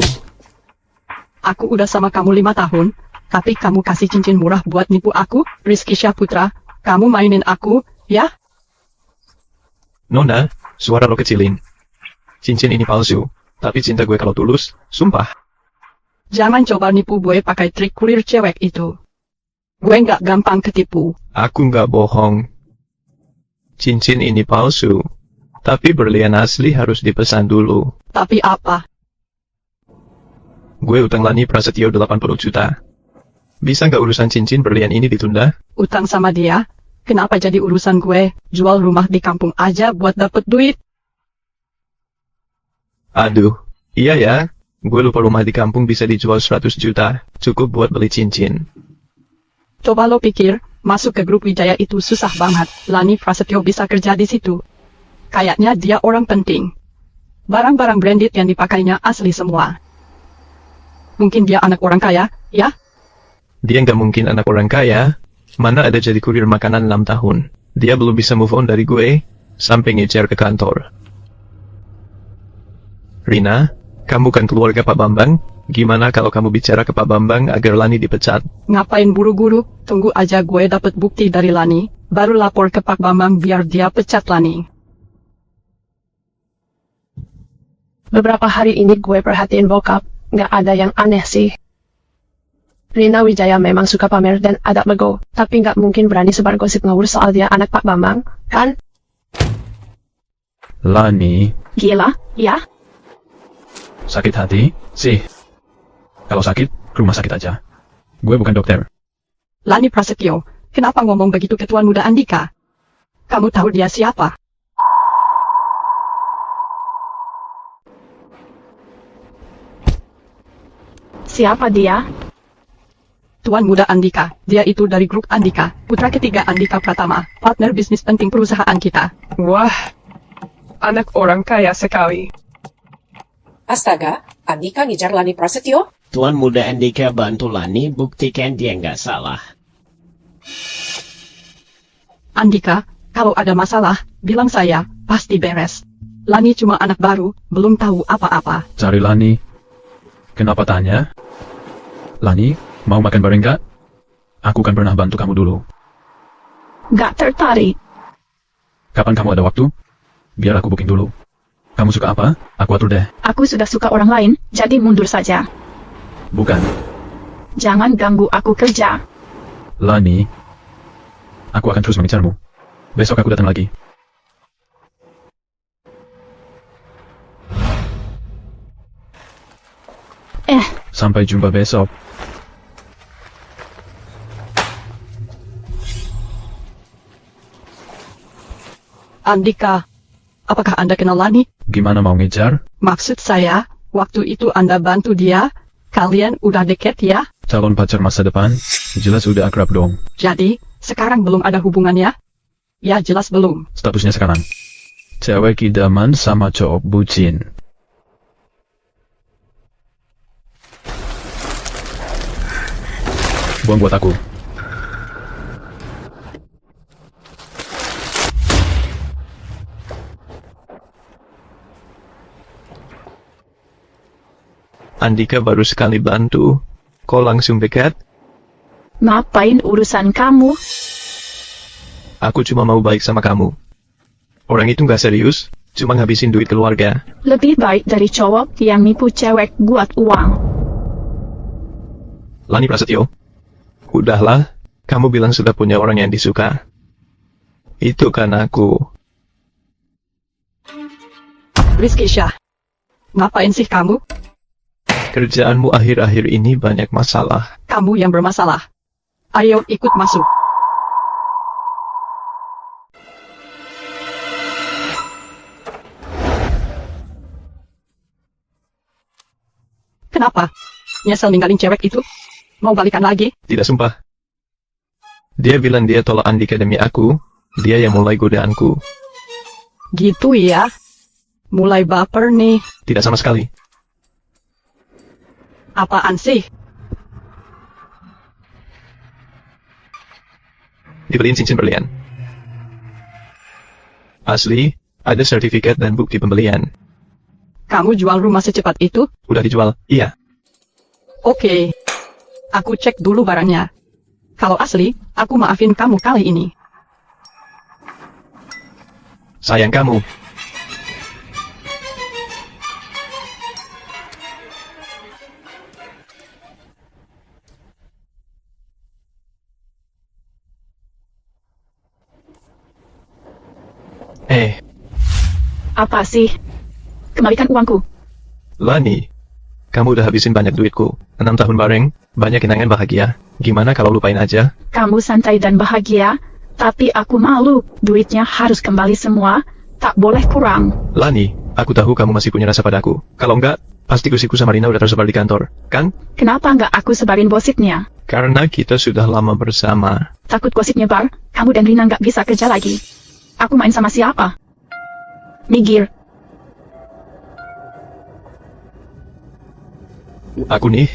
Aku udah sama kamu 5 tahun, tapi kamu kasih cincin murah buat nipu aku, Rizky Syahputra. Kamu mainin aku, ya? Nona, suara lo kecilin. Cincin ini palsu, tapi cinta gue kalau tulus, sumpah. Jangan coba nipu gue pakai trik kurir cewek itu. Gue nggak gampang ketipu. Aku nggak bohong. Cincin ini palsu, tapi berlian asli harus dipesan dulu. Tapi apa? Gue utang Lani Prasetyo 80 juta. Bisa nggak urusan cincin berlian ini ditunda? Utang sama dia? Kenapa jadi urusan gue? Jual rumah di kampung aja buat dapet duit. Aduh, iya ya. Gue lupa rumah di kampung bisa dijual 100 juta. Cukup buat beli cincin. Coba lo pikir, masuk ke grup Wijaya itu susah banget. Lani Prasetyo bisa kerja di situ. Kayaknya dia orang penting. Barang-barang branded yang dipakainya asli semua. Mungkin dia anak orang kaya, ya? Dia nggak mungkin anak orang kaya. Mana ada jadi kurir makanan 6 tahun. Dia belum bisa move on dari gue, sampai ngejar ke kantor. Rina, kamu kan keluarga Pak Bambang. Gimana kalau kamu bicara ke Pak Bambang agar Lani dipecat? Ngapain buru-buru? Tunggu aja gue dapet bukti dari Lani, baru lapor ke Pak Bambang biar dia pecat Lani. Beberapa hari ini gue perhatiin bokap, nggak ada yang aneh sih. Rina Wijaya memang suka pamer dan ada bego, tapi nggak mungkin berani sebar gosip ngawur soal dia anak Pak Bambang, kan? Lani. Gila, ya? Sakit hati? Sih. Kalau sakit, ke rumah sakit aja. Gue bukan dokter. Lani Prasetyo, kenapa ngomong begitu ke Tuan Muda Andika? Kamu tahu dia siapa? Siapa dia? Tuan Muda Andika, dia itu dari grup Andika, putra ketiga Andika Pratama, partner bisnis penting perusahaan kita. Wah, anak orang kaya sekali. Astaga, Andika ngejar Lani Prasetyo? Tuan Muda Andika bantu Lani buktikan dia nggak salah. Andika, kalau ada masalah, bilang saya, pasti beres. Lani cuma anak baru, belum tahu apa-apa. Cari Lani. Kenapa tanya? Lani, mau makan bareng gak? Aku kan pernah bantu kamu dulu. Gak tertarik. Kapan kamu ada waktu? Biar aku booking dulu. Kamu suka apa? Aku atur deh. Aku sudah suka orang lain, jadi mundur saja. Bukan. Jangan ganggu aku kerja. Lani, aku akan terus mengejarmu. Besok aku datang lagi. Sampai jumpa besok. Andika, apakah Anda kenal Lani? Gimana mau ngejar? Maksud saya, waktu itu Anda bantu dia, kalian udah deket ya? Calon pacar masa depan? Jelas udah akrab dong. Jadi, sekarang belum ada hubungannya? Ya jelas belum. Statusnya sekarang. Cewek idaman sama cowok bucin. Buang buat aku. Andika baru sekali bantu. Kok langsung dekat? Ngapain urusan kamu? Aku cuma mau baik sama kamu. Orang itu nggak serius, cuma ngabisin duit keluarga. Lebih baik dari cowok yang nipu cewek buat uang. Lani Prasetyo. Udahlah, kamu bilang sudah punya orang yang disuka. Itu kan aku. Rizky Shah, ngapain sih kamu? Kerjaanmu akhir-akhir ini banyak masalah. Kamu yang bermasalah. Ayo ikut masuk. Kenapa? Nyesel ninggalin cewek itu? Mau balikan lagi? Tidak sumpah. Dia bilang dia tolak Andika demi aku. Dia yang mulai godaanku. Gitu ya? Mulai baper nih. Tidak sama sekali. Apaan sih? Dibeliin cincin berlian. Asli, ada sertifikat dan bukti pembelian. Kamu jual rumah secepat itu? Udah dijual, iya. Oke. Aku cek dulu barangnya. Kalau asli, aku maafin kamu kali ini. Sayang kamu. Apa sih? Kembalikan uangku. Lani, kamu udah habisin banyak duitku. 6 tahun bareng, banyak kenangan bahagia. Gimana kalau lupain aja? Kamu santai dan bahagia, tapi aku malu. Duitnya harus kembali semua, tak boleh kurang. Lani, aku tahu kamu masih punya rasa padaku. Kalau enggak, pasti gosipku sama Rina udah tersebar di kantor, kan? Kenapa enggak aku sebarin gosipnya? Karena kita sudah lama bersama. Takut gosip nyebar, kamu dan Rina enggak bisa kerja lagi. Aku main sama siapa? Minggir. Aku nih.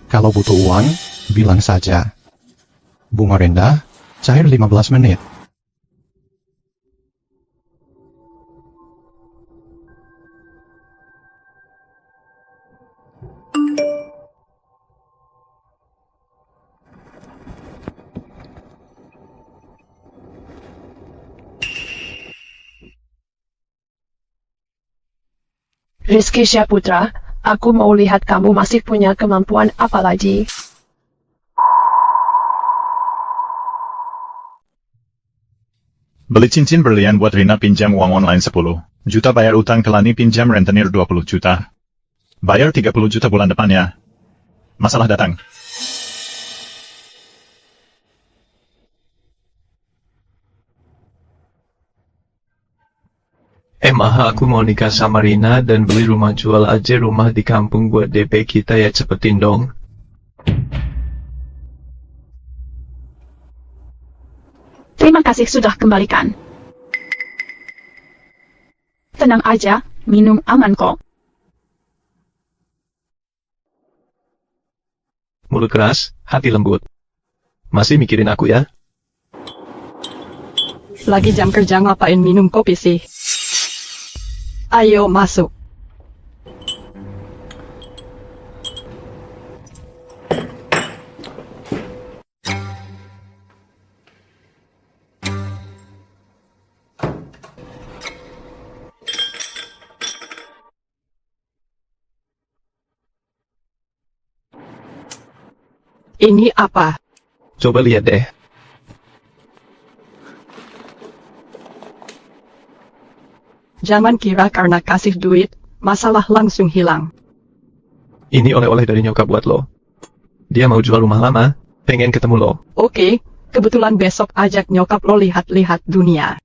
Kalau butuh uang, bilang saja. Bunga rendah, cair 15 menit. Rizky Syaputra, aku mau lihat kamu masih punya kemampuan apa lagi. Beli cincin berlian buat Rina, pinjam uang online 10 juta, bayar utang ke Lani, pinjam rentenir 20 juta. Bayar 30 juta bulan depannya. Masalah datang. Aku mau nikah sama Rina dan beli rumah, jual aja rumah di kampung buat DP kita ya, cepetin dong. Terima kasih sudah kembalikan. Tenang aja, minum aman kok. Mulut keras, hati lembut. Masih mikirin aku ya? Lagi jam kerja ngapain minum kopi sih? Ayo masuk. Ini apa? Coba lihat deh. Jangan kira karena kasih duit, masalah langsung hilang. Ini oleh-oleh dari nyokap buat lo. Dia mau jual rumah lama, pengen ketemu lo. Oke, kebetulan besok ajak nyokap lo lihat-lihat dunia.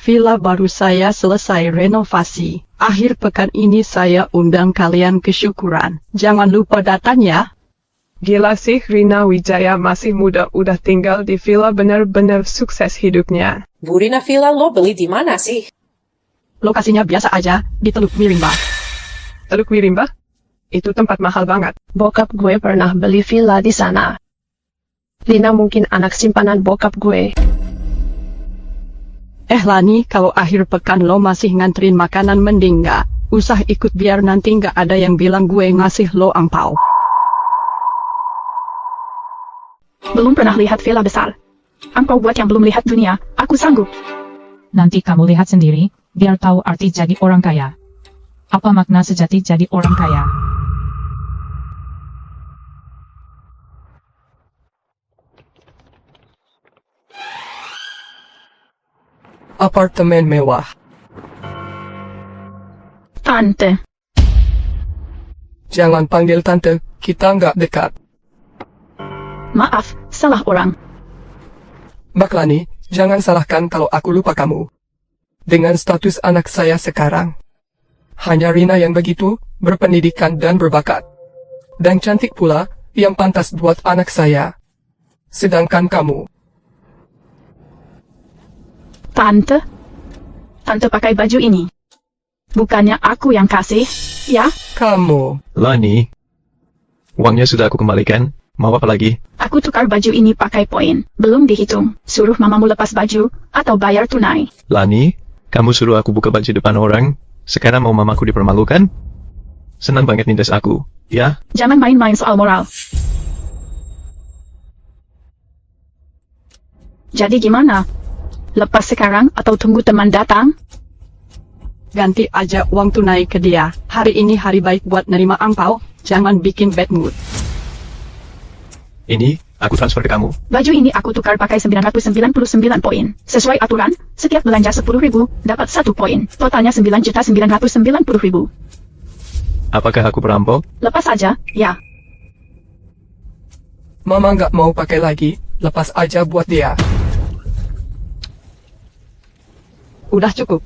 Villa baru saya selesai renovasi. Akhir pekan ini saya undang kalian ke syukuran. Jangan lupa datang ya. Gila sih, Rina Wijaya masih muda udah tinggal di villa, bener-bener sukses hidupnya. Bu Rina, villa lo beli di mana sih? Lokasinya biasa aja, di Teluk Wirimba. Teluk Wirimba? Itu tempat mahal banget. Bokap gue pernah beli villa di sana. Rina mungkin anak simpanan bokap gue. Lani, kalau akhir pekan lo masih nganterin makanan mending nggak usah ikut biar nanti nggak ada yang bilang gue ngasih lo angpau. Belum pernah lihat villa besar. Angpau buat yang belum lihat dunia, aku sanggup. Nanti kamu lihat sendiri, biar tahu arti jadi orang kaya. Apa makna sejati jadi orang kaya? Apartemen mewah. Tante. Jangan panggil tante, kita nggak dekat. Maaf, salah orang. Mbak Lani, jangan salahkan kalau aku lupa kamu. Dengan status anak saya sekarang, hanya Rina yang begitu, berpendidikan dan berbakat. Dan cantik pula, yang pantas buat anak saya. Sedangkan kamu. Tante? Tante pakai baju ini. Bukannya aku yang kasih, ya? Kamu. Lani, uangnya sudah aku kembalikan. Mau apa lagi? Aku tukar baju ini pakai poin. Belum dihitung. Suruh mamamu lepas baju, atau bayar tunai. Lani, kamu suruh aku buka baju depan orang. Sekarang mau mamaku dipermalukan? Senang banget nindas aku, ya? Jangan main-main soal moral. Jadi gimana? Lepas sekarang atau tunggu teman datang? Ganti aja uang tunai ke dia. Hari ini hari baik buat nerima angpau. Jangan bikin bad mood. Ini, aku transfer ke kamu. Baju ini aku tukar pakai 999 poin. Sesuai aturan, setiap belanja 10.000, dapat 1 poin. Totalnya 9.990.000. Apakah aku perampok? Lepas aja, ya. Mama nggak mau pakai lagi, lepas aja buat dia. Udah cukup.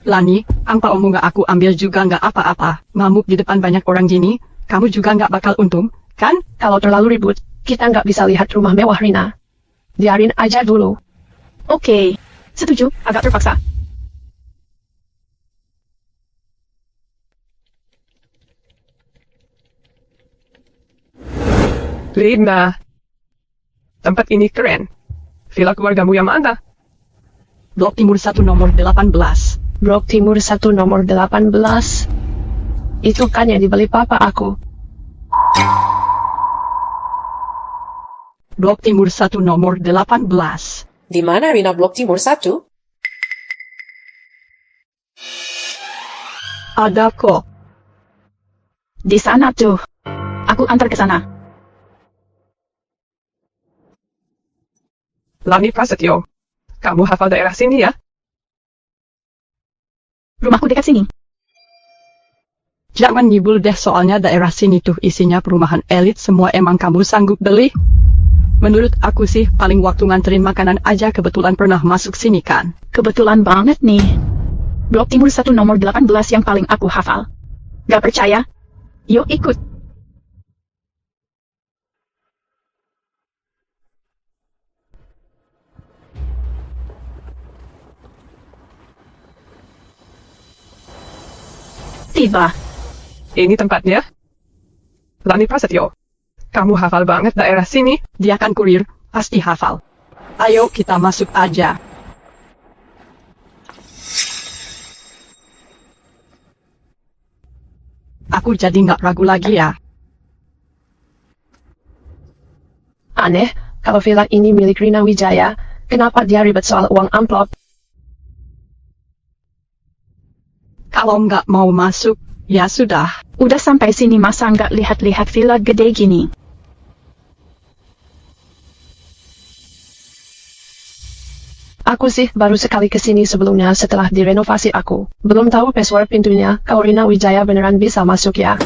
Lani, angpaumu nggak aku ambil juga nggak apa-apa. Ngamuk di depan banyak orang gini, kamu juga nggak bakal untung, kan? Kalau terlalu ribut, kita nggak bisa lihat rumah mewah Rina. Biarin aja dulu. Oke, setuju, agak terpaksa. Rina, tempat ini keren. Villa keluargamu yang mana? Blok Timur 1 nomor 18. Blok Timur 1 nomor 18. Itu kan yang dibeli papa aku. Blok Timur 1 nomor 18. Di mana Rina Blok Timur 1? Ada kok. Di sana tuh. Aku antar ke sana. Lani Prasetyo. Kamu hafal daerah sini ya? Rumahku dekat sini. Jangan nyibul deh soalnya daerah sini tuh isinya perumahan elit semua emang kamu sanggup beli? Menurut aku sih paling waktu nganterin makanan aja kebetulan pernah masuk sini kan. Kebetulan banget nih. Blok Timur 1 nomor 18 yang paling aku hafal. Gak percaya? Yuk ikut. Tiba. Ini tempatnya? Lani Prasetyo. Kamu hafal banget daerah sini? Dia kan kurir, pasti hafal. Ayo kita masuk aja. aku jadi nggak ragu lagi ya. Aneh, kalau villa ini milik Rina Wijaya, kenapa dia ribet soal uang amplop? Kalau nggak mau masuk, ya sudah. Udah sampai sini masa nggak lihat-lihat villa gede gini? Aku sih baru sekali kesini sebelumnya setelah direnovasi aku. Belum tahu password pintunya, kalau Rina Wijaya beneran bisa masuk ya.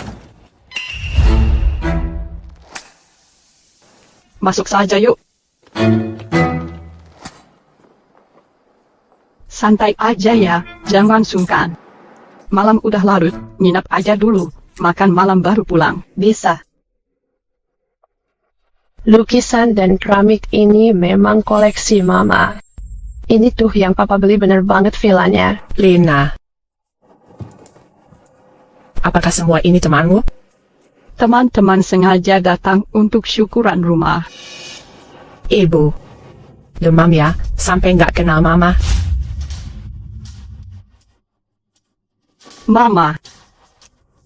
Masuk saja yuk. Santai aja ya, jangan sungkan. Malam udah larut, nginap aja dulu, makan malam baru pulang. Bisa. Lukisan dan keramik ini memang koleksi Mama. Ini tuh yang Papa beli bener banget villanya. Lena. Apakah semua ini temanmu? Teman-teman sengaja datang untuk syukuran rumah. Ibu. Demam ya, sampai nggak kenal Mama. Mama.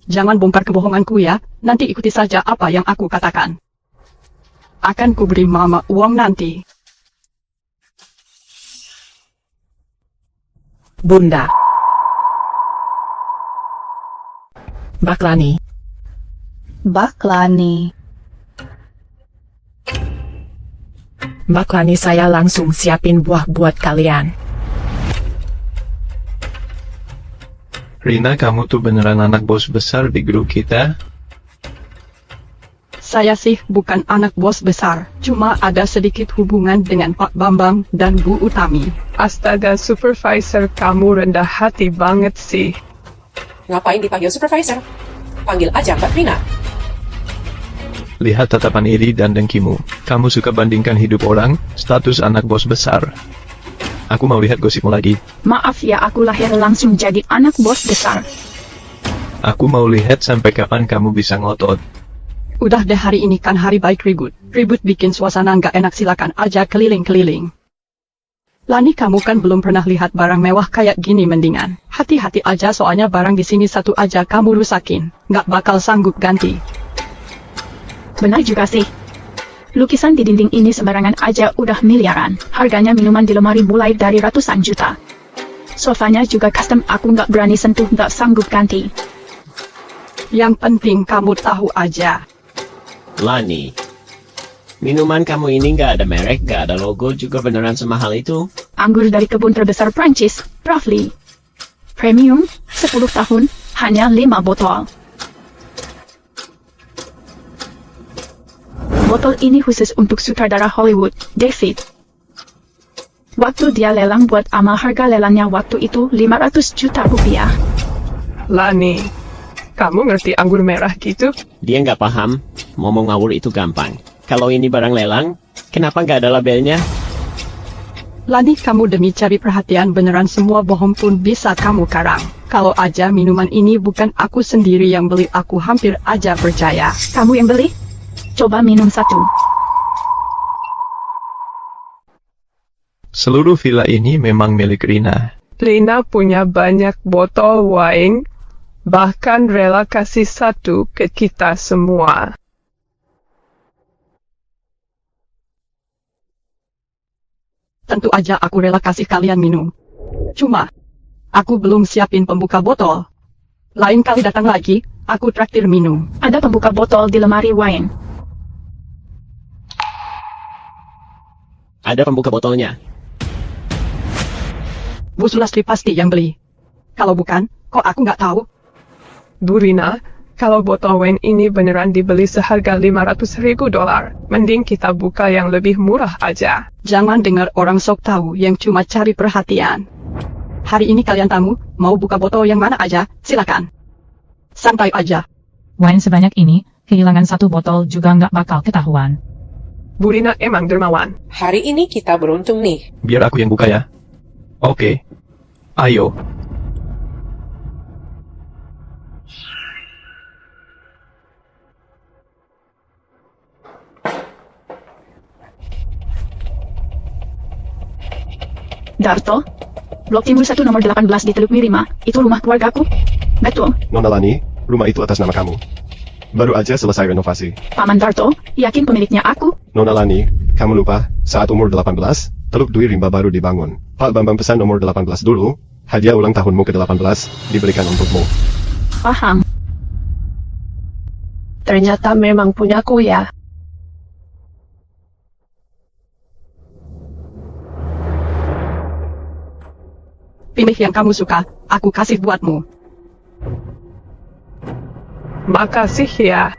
Jangan bongkar kebohonganku ya, nanti ikuti saja apa yang aku katakan. Akan kuberi Mama uang nanti. Bunda. Baklani. Baklani. Baklani, saya langsung siapin buah buat kalian. Rina, kamu tuh beneran anak bos besar di grup kita? Saya sih bukan anak bos besar, cuma ada sedikit hubungan dengan Pak Bambang dan Bu Utami. Astaga, supervisor, kamu rendah hati banget sih. Ngapain dipanggil supervisor? Panggil aja Mbak Rina. Lihat tatapan iri dan dengkimu. Kamu suka bandingkan hidup orang, status anak bos besar. Aku mau lihat gosipmu lagi. Maaf ya, aku lahir langsung jadi anak bos besar. Aku mau lihat sampai kapan kamu bisa ngotot. Udah deh, hari ini kan hari baik ribut. Ribut bikin suasana nggak enak, silakan aja keliling-keliling. Lani, kamu kan belum pernah lihat barang mewah kayak gini, mendingan hati-hati aja soalnya barang di sini satu aja kamu rusakin. Nggak bakal sanggup ganti. Benar juga sih. Lukisan di dinding ini sembarangan aja udah miliaran. Harganya minuman di lemari mulai dari ratusan juta. Sofanya juga custom, aku nggak berani sentuh, nggak sanggup ganti. Yang penting kamu tahu aja. Lani, minuman kamu ini nggak ada merek, nggak ada logo, juga beneran semahal itu? Anggur dari kebun terbesar Prancis, Roughly. Premium, 10 tahun, hanya 5 botol. Botol ini khusus untuk sutradara Hollywood, David. Waktu dia lelang buat amal, harga lelangnya waktu itu 500 juta rupiah. Lani, kamu ngerti anggur merah gitu? Dia nggak paham, ngomong ngawur itu gampang. Kalau ini barang lelang, kenapa nggak ada labelnya? Lani, kamu demi cari perhatian beneran semua bohong pun bisa kamu karang. Kalau aja minuman ini bukan aku sendiri yang beli, aku hampir aja percaya. Kamu yang beli? Coba minum satu. Seluruh villa ini memang milik Rina. Rina punya banyak botol wine, bahkan rela kasih satu ke kita semua. Tentu aja aku rela kasih kalian minum. Cuma, aku belum siapin pembuka botol. Lain kali datang lagi, aku traktir minum. Ada pembuka botol di lemari wine. Ada pembuka botolnya. Bu Sulastri pasti yang beli. Kalau bukan, kok aku nggak tahu? Bu Rina, kalau botol wine ini beneran dibeli seharga $500.000, mending kita buka yang lebih murah aja. Jangan dengar orang sok tahu yang cuma cari perhatian. Hari ini kalian tamu, mau buka botol yang mana aja, silakan. Santai aja. Wine sebanyak ini, kehilangan satu botol juga nggak bakal ketahuan. Bu Rina emang dermawan. Hari ini kita beruntung nih. Biar aku yang buka ya. Oke. Ayo. Darto? Blok Timur 1 nomor 18 di Teluk Mirima, itu rumah keluargaku? Betul. Nona Lani, Rumah itu atas nama kamu. Baru aja selesai renovasi. Paman Darto, yakin pemiliknya aku? Nona Lani, kamu lupa, saat umur 18, Teluk Dwi Rimba baru dibangun. Pak Bambang pesan umur 18 dulu, hadiah ulang tahunmu ke-18, diberikan untukmu. Paham. Ternyata memang punyaku ya. Pilih yang kamu suka, aku kasih buatmu. Makasih ya.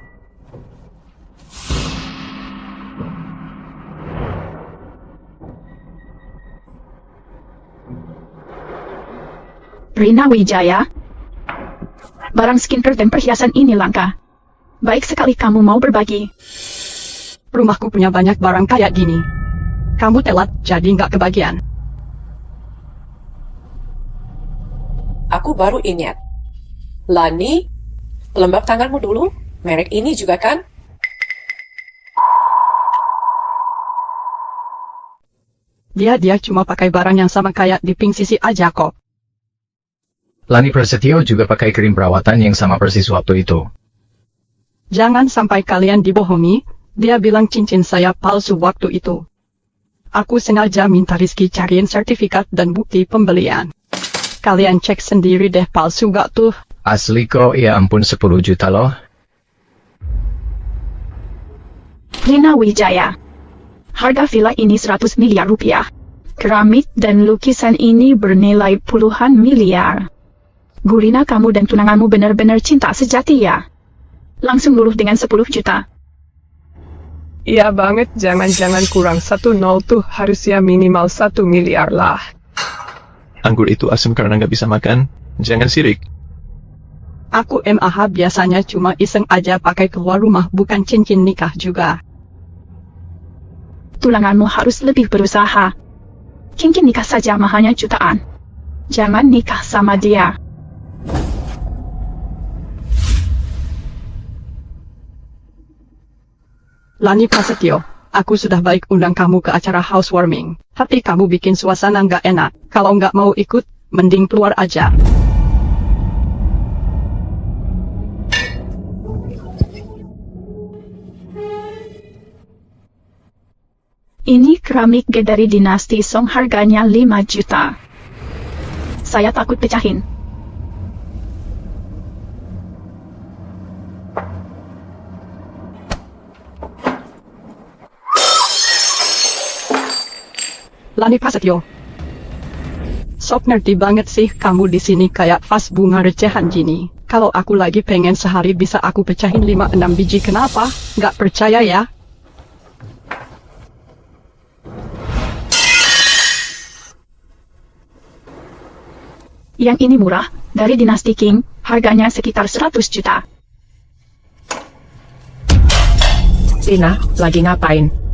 Rina Wijaya. Barang skincare dan perhiasan ini langka. Baik sekali kamu mau berbagi. Rumahku punya banyak barang kayak gini. Kamu telat, jadi nggak kebagian. Aku baru ingat. Lani, lembab tanganmu dulu. Merek ini juga kan? Dia cuma pakai barang yang sama kayak di Pink Sisi aja kok. Lani Prasetyo juga pakai krim perawatan yang sama persis waktu itu. Jangan sampai kalian dibohongi, dia bilang cincin saya palsu waktu itu. Aku sengaja minta Rizky cariin sertifikat dan bukti pembelian. Kalian cek sendiri deh palsu gak tuh? Asli kok, ya ampun 10 juta loh. Rina Wijaya. Harga villa ini 100 miliar rupiah. Keramik dan lukisan ini bernilai puluhan miliar. Gurina, kamu dan tunanganmu benar-benar cinta sejati ya? Langsung luluh dengan 10 juta. Iya banget, jangan-jangan kurang 1 nol tuh, harusnya minimal 1 miliar lah. Anggur itu asam karena nggak bisa makan, jangan sirik. Aku MAH biasanya cuma iseng aja pakai keluar rumah, bukan cincin nikah juga. Tunanganmu harus lebih berusaha. Cincin nikah saja mahalnya jutaan. Jangan nikah sama dia. Lani Prasetyo, aku sudah baik undang kamu ke acara housewarming. Tapi kamu bikin suasana nggak enak. Kalau nggak mau ikut, mending keluar aja. Ini keramik G dari dinasti Song, harganya 5 juta. Saya takut pecahin. Lani Prasetyo. Sok ngerti banget sih kamu di sini kayak vas bunga recehan gini. Kalau aku lagi pengen sehari bisa aku pecahin 5-6 biji, kenapa? Nggak percaya ya? Yang ini murah, dari dinasti King, harganya sekitar 100 juta. Rina, lagi ngapain?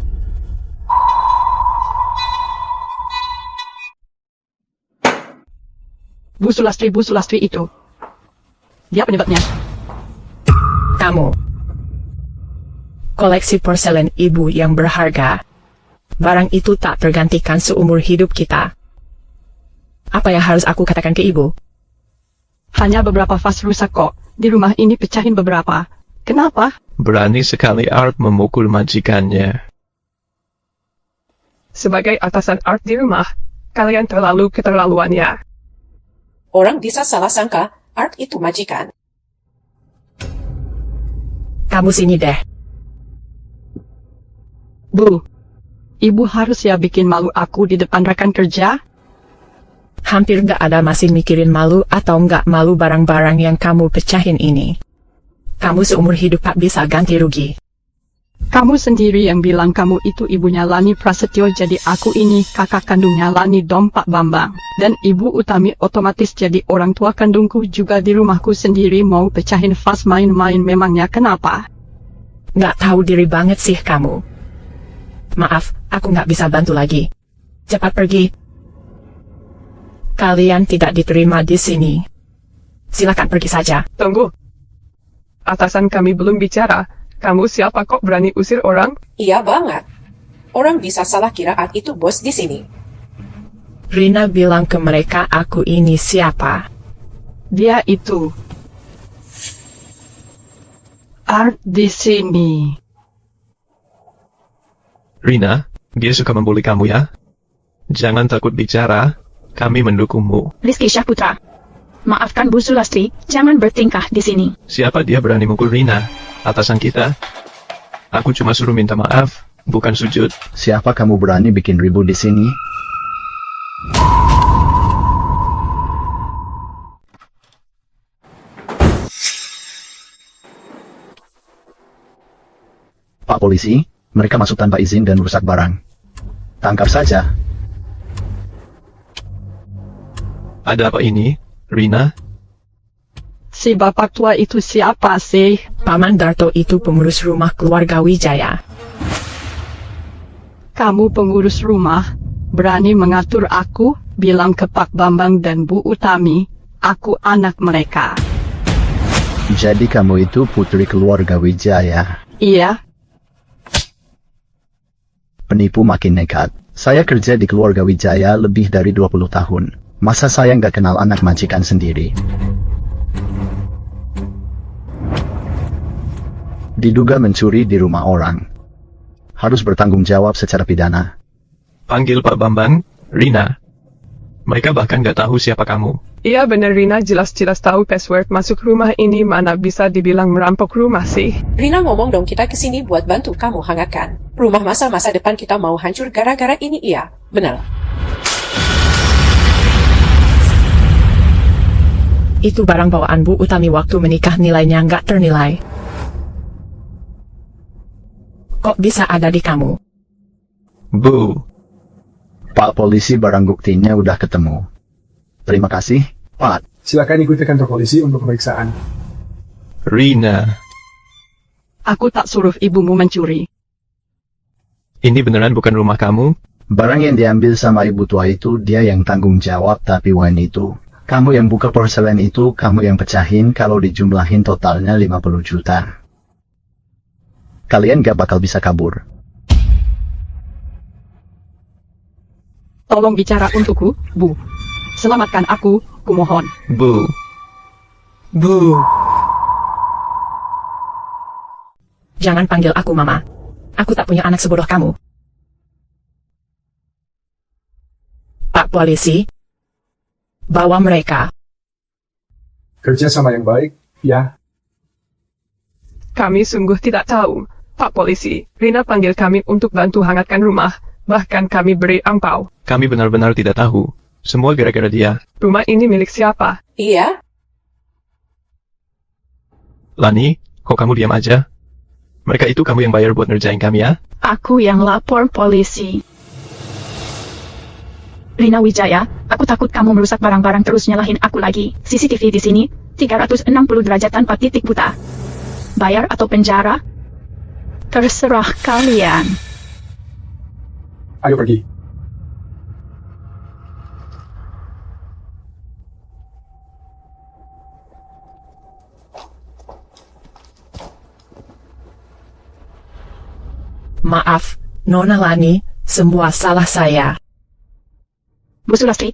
Bu Sulastri itu. Dia penyebabnya. Kamu. Koleksi porselen ibu yang berharga. Barang itu tak tergantikan seumur hidup kita. Apa yang harus aku katakan ke ibu? Hanya beberapa vas rusak kok. Di rumah ini pecahin beberapa. Kenapa? Berani sekali Art memukul majikannya. Sebagai atasan Art di rumah, kalian terlalu keterlaluan ya. Orang bisa salah sangka, Art itu majikan. Kamu sini deh. Bu, ibu harus ya bikin malu aku di depan rekan kerja? Hampir nggak ada masih mikirin malu atau nggak malu barang-barang yang kamu pecahin ini. Kamu seumur hidup tak bisa ganti rugi. Kamu sendiri yang bilang kamu itu ibunya Lani Prasetyo, jadi aku ini kakak kandungnya Lani dong Pak Bambang. Dan Ibu Utami otomatis jadi orang tua kandungku juga di rumahku sendiri, mau pecahin vas main-main memangnya kenapa? Nggak tahu diri banget sih kamu. Maaf, aku nggak bisa bantu lagi. Cepat pergi. Kalian tidak diterima di sini. Silakan pergi saja. Tunggu. Atasan kami belum bicara. Kamu siapa kok berani usir orang? Iya banget. Orang bisa salah kira Art itu bos di sini. Rina bilang ke mereka aku ini siapa. Dia itu. Art di sini. Rina, dia suka membuli kamu ya? Jangan takut bicara, kami mendukungmu. Rizky Syahputra. Maafkan Bu Sulastri, jangan bertingkah di sini. Siapa dia berani mukul Rina? Atasan kita? Aku cuma suruh minta maaf, bukan sujud. Siapa kamu berani bikin ribut di sini? Pak polisi, mereka masuk tanpa izin dan rusak barang. Tangkap saja. Ada apa ini, Rina? Si bapak tua itu siapa sih? Paman Darto itu pengurus rumah keluarga Wijaya. Kamu pengurus rumah, berani mengatur aku, bilang ke Pak Bambang dan Bu Utami, aku anak mereka. Jadi kamu itu putri keluarga Wijaya. Iya. Penipu makin nekat. Saya kerja di keluarga Wijaya lebih dari 20 tahun. Masa saya nggak kenal anak majikan sendiri? Diduga mencuri di rumah orang. Harus bertanggung jawab secara pidana. Panggil Pak Bambang, Rina. Mereka bahkan gak tahu siapa kamu. Iya benar Rina jelas-jelas tahu password masuk rumah ini, mana bisa dibilang merampok rumah sih. Rina ngomong dong kita kesini buat bantu kamu hangatkan. Rumah masa depan kita mau hancur gara-gara ini, iya, benar. Itu barang bawaan Bu Utami waktu menikah nilainya nggak ternilai. Kok bisa ada di kamu? Bu. Pak polisi, barang buktinya udah ketemu. Terima kasih, Pak. Silakan ikuti kantor polisi untuk pemeriksaan. Rina. Aku tak suruh ibumu mencuri. Ini beneran bukan rumah kamu? Barang yang diambil sama ibu tua itu dia yang tanggung jawab, tapi uang itu. Kamu yang buka porselen itu, kamu yang pecahin, kalau dijumlahin totalnya 50 juta. Kalian gak bakal bisa kabur. Tolong bicara untukku, Bu. Selamatkan aku, kumohon. Bu. Bu. Jangan panggil aku Mama. Aku tak punya anak sebodoh kamu. Pak polisi, bawa mereka. Kerja sama yang baik, ya. Kami sungguh tidak tahu, Pak polisi. Rina panggil kami untuk bantu hangatkan rumah. Bahkan kami beri angpau. Kami benar-benar tidak tahu. Semua gara-gara dia. Rumah ini milik siapa? Iya. Lani, kok kamu diam aja? Mereka itu kamu yang bayar buat ngerjain kami ya? Aku yang lapor polisi. Rina Wijaya, aku takut kamu merusak barang-barang terus nyalahin aku lagi. CCTV di sini, 360 derajat tanpa titik buta. Bayar atau penjara? Terserah kalian. Ayo pergi. Maaf, Nona Lani, semua salah saya. Bu Sulastri,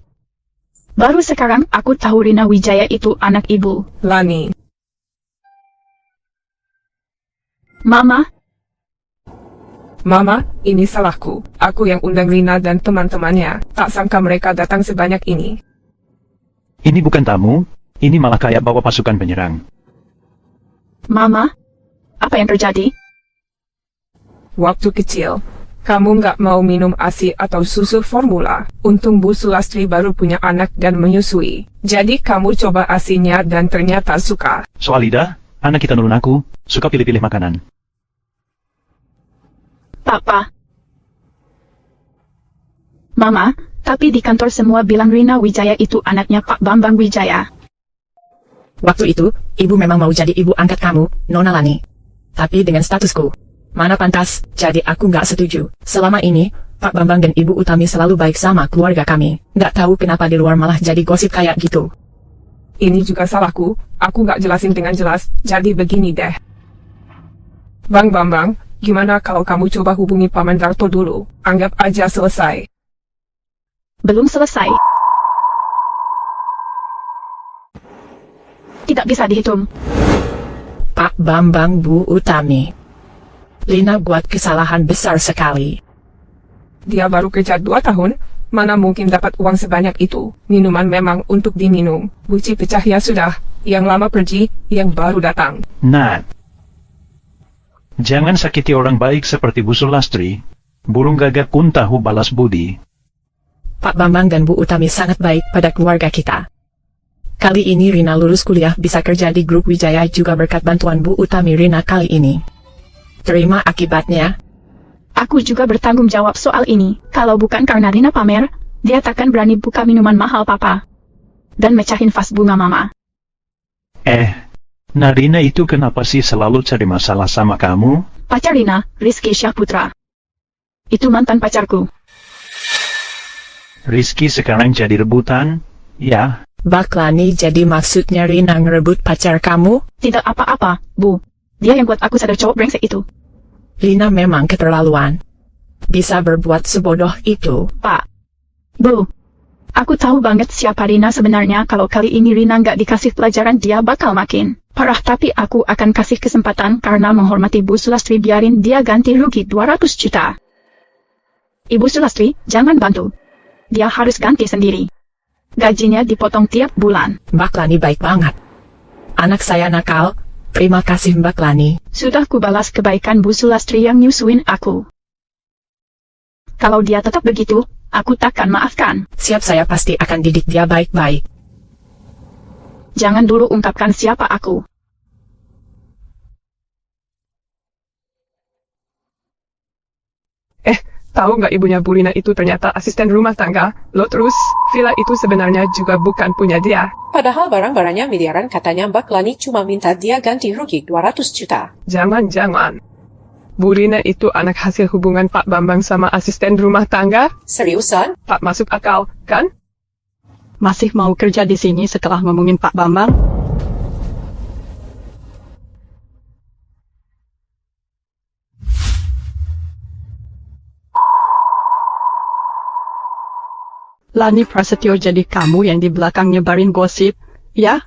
baru sekarang aku tahu Rina Wijaya itu anak ibu. Lani. Mama. Mama, ini salahku. Aku yang undang Rina dan teman-temannya. Tak sangka mereka datang sebanyak ini. Ini bukan tamu, ini malah kayak bawa pasukan penyerang. Mama, apa yang terjadi? Waktu kecil, kamu nggak mau minum ASI atau susu formula. Untung Bu Sulastri baru punya anak dan menyusui. Jadi kamu coba ASINya dan ternyata suka. Soal Ida, anak kita nurun aku, suka pilih-pilih makanan. Papa. Mama, tapi di kantor semua bilang Rina Wijaya itu anaknya Pak Bambang Wijaya. Waktu itu, ibu memang mau jadi ibu angkat kamu, Nona Lani. Tapi dengan statusku, mana pantas, jadi aku nggak setuju. Selama ini, Pak Bambang dan Ibu Utami selalu baik sama keluarga kami. Nggak tahu kenapa di luar malah jadi gosip kayak gitu. Ini juga salahku, aku nggak jelasin dengan jelas, jadi begini deh. Bang Bambang, gimana kalau kamu coba hubungi Paman Darto dulu? Anggap aja selesai. Belum selesai. Tidak bisa dihitung. Pak, Bambang Bu Utami. Lina buat kesalahan besar sekali. Dia baru kerja 2 tahun, mana mungkin dapat uang sebanyak itu. Minuman memang untuk diminum. Buci pecah ya sudah, yang lama pergi, yang baru datang. Nat, jangan sakiti orang baik seperti Bu Sulastri. Burung gagak pun tahu balas budi. Pak Bambang dan Bu Utami sangat baik pada keluarga kita. Kali ini Rina lulus kuliah bisa kerja di grup Wijaya juga berkat bantuan Bu Utami Rina kali ini. Terima akibatnya. Aku juga bertanggung jawab soal ini. Kalau bukan karena Rina pamer, dia takkan berani buka minuman mahal papa. Dan mecahin vas bunga mama. Narina itu kenapa sih selalu cari masalah sama kamu? Pacar Rina, Rizky Syahputra. Itu mantan pacarku. Rizky sekarang jadi rebutan? Ya. Baklani, jadi maksudnya Rina ngerebut pacar kamu? Tidak apa-apa, Bu. Dia yang buat aku sadar cowok brengsek itu. Rina memang keterlaluan. Bisa berbuat sebodoh itu. Pak. Bu. Aku tahu banget siapa Rina sebenarnya. Kalau kali ini Rina nggak dikasih pelajaran dia bakal makin parah. Tapi aku akan kasih kesempatan karena menghormati Bu Sulastri. Biarin dia ganti rugi 200 juta. Ibu Sulastri, jangan bantu. Dia harus ganti sendiri. Gajinya dipotong tiap bulan. Mbak Lani baik banget. Anak saya nakal. Terima kasih Mbak Lani. Sudah kubalas kebaikan Bu Sulastri yang nyusuin aku. Kalau dia tetap begitu, aku takkan maafkan. Siap, saya pasti akan didik dia baik-baik. Jangan dulu ungkapkan siapa aku. Tahu nggak ibunya Bu Rina itu ternyata asisten rumah tangga? Lo terus, villa itu sebenarnya juga bukan punya dia. Padahal barang-barangnya miliaran, katanya Mbak Lani cuma minta dia ganti rugi 200 juta. Jangan-jangan. Bu Rina itu anak hasil hubungan Pak Bambang sama asisten rumah tangga? Seriusan? Pak masuk akal, kan? Masih mau kerja di sini setelah ngomongin Pak Bambang? Lani Prasetyo, jadi kamu yang di belakang nyebarin gosip, ya?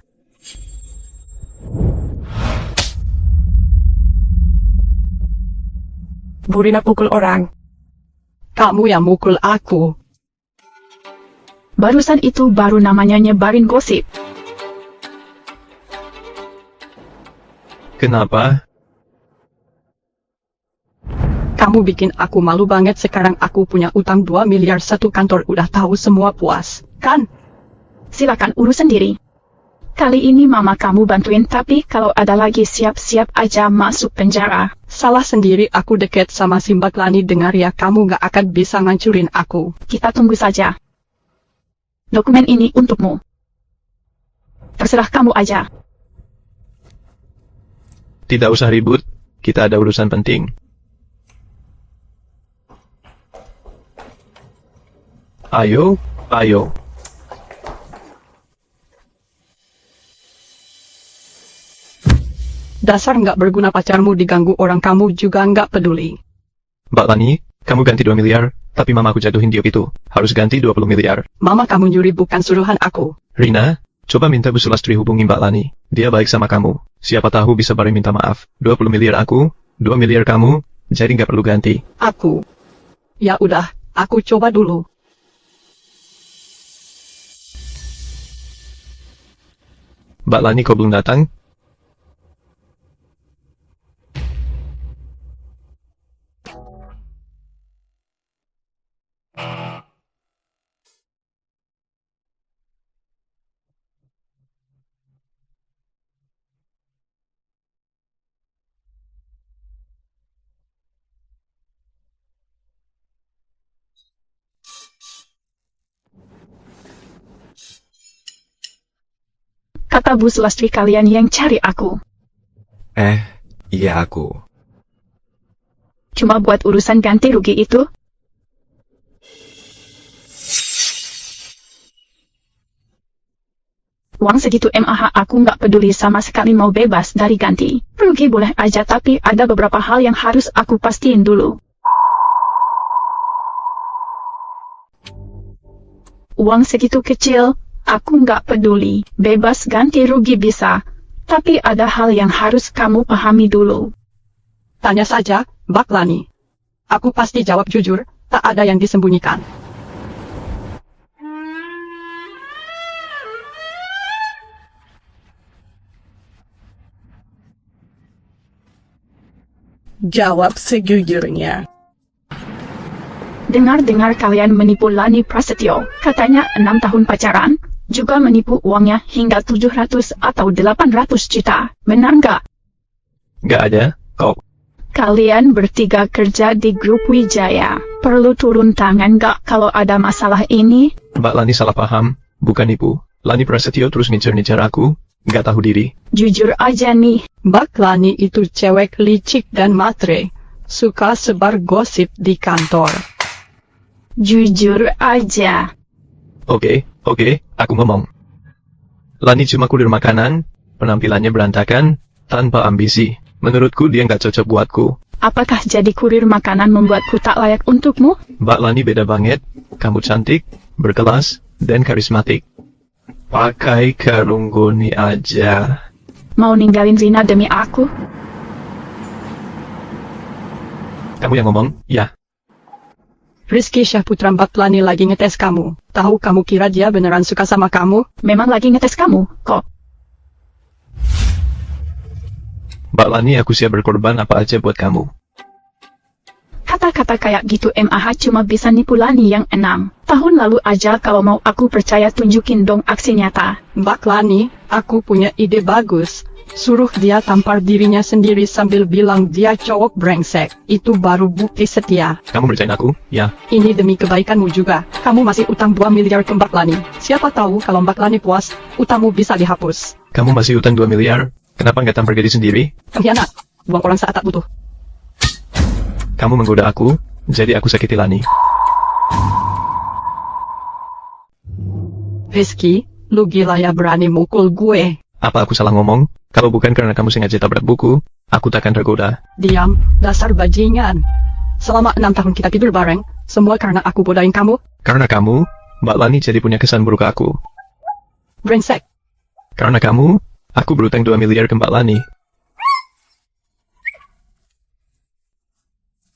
Bu Rina pukul orang. Kamu yang mukul aku. Barusan itu baru namanya nyebarin gosip. Kenapa? Kamu bikin aku malu banget. Sekarang aku punya utang 2 miliar, satu kantor udah tahu semua, puas, kan? Silakan urus sendiri. Kali ini mama kamu bantuin, tapi kalau ada lagi siap-siap aja masuk penjara. Salah sendiri, aku deket sama si Mbak Lani. Dengar ya, kamu gak akan bisa ngancurin aku. Kita tunggu saja. Dokumen ini untukmu. Terserah kamu aja. Tidak usah ribut, kita ada urusan penting. Ayo, ayo. Dasar nggak berguna, pacarmu diganggu orang, kamu juga nggak peduli. Mbak Lani, kamu ganti 2 miliar, tapi mamaku jatuhin diop itu. Harus ganti 20 miliar. Mama kamu nyuri, bukan suruhan aku. Rina, coba minta Bu Sulastri hubungi Mbak Lani. Dia baik sama kamu. Siapa tahu bisa bareng minta maaf. 20 miliar aku, 2 miliar kamu, jadi nggak perlu ganti. Aku. Ya udah, aku coba dulu. Mbak Lani kok belum datang? Kata Bu Sulastri kalian yang cari aku. Iya aku. Cuma buat urusan ganti rugi itu? Uang segitu mah aku nggak peduli sama sekali, mau bebas dari ganti rugi boleh aja, tapi ada beberapa hal yang harus aku pastiin dulu. Uang segitu kecil, aku nggak peduli, bebas ganti rugi bisa. Tapi ada hal yang harus kamu pahami dulu. Tanya saja, Mbak Lani. Aku pasti jawab jujur, tak ada yang disembunyikan. Jawab sejujurnya. Dengar-dengar kalian menipu Lani Prasetyo, katanya 6 tahun pacaran, juga menipu uangnya hingga 700 atau 800 juta, benar nggak? Nggak ada, kok. Kalian bertiga kerja di grup Wijaya, perlu turun tangan nggak kalau ada masalah ini? Mbak Lani salah paham, bukan nipu. Lani Prasetyo terus ngejar-ngejar aku, nggak tahu diri. Jujur aja nih. Mbak Lani itu cewek licik dan matre, suka sebar gosip di kantor. Jujur aja. Oke, aku ngomong. Lani cuma kurir makanan, penampilannya berantakan, tanpa ambisi. Menurutku dia nggak cocok buatku. Apakah jadi kurir makanan membuatku tak layak untukmu? Mbak Lani beda banget, kamu cantik, berkelas, dan karismatik. Pakai karung goni aja. Mau ninggalin Rina demi aku? Kamu yang ngomong, ya. Rizky Syahputra Mbak Lani lagi ngetes kamu. Tahu kamu kira dia beneran suka sama kamu? Memang lagi ngetes kamu, kok. Mbak Lani, aku siap berkorban apa aja buat kamu. Kata-kata kayak gitu MAH cuma bisa nipu Lani yang 6 tahun lalu aja. Kalau mau aku percaya tunjukin dong aksi nyata. Mbak Lani, aku punya ide bagus. Suruh dia tampar dirinya sendiri sambil bilang dia cowok brengsek. Itu baru bukti setia. Kamu percayain aku, ya? Ini demi kebaikanmu juga. Kamu masih utang 2 miliar ke Mbak Lani. Siapa tahu kalau Mbak Lani puas, utangmu bisa dihapus. Kamu masih utang 2 miliar? Kenapa nggak tampar diri sendiri? Pengkhianat. Buang orang saat tak butuh. Kamu menggoda aku, jadi aku sakiti Lani. Rizky, lu gila ya berani mukul gue. Apa aku salah ngomong? Kalau bukan karena kamu sengaja tabrak buku, aku takkan tergoda. Diam, dasar bajingan. Selama 6 tahun kita tidur bareng, semua karena aku bodain kamu. Karena kamu, Mbak Lani jadi punya kesan buruk ke aku. Brengsek. Karena kamu, aku berutang 2 miliar ke Mbak Lani.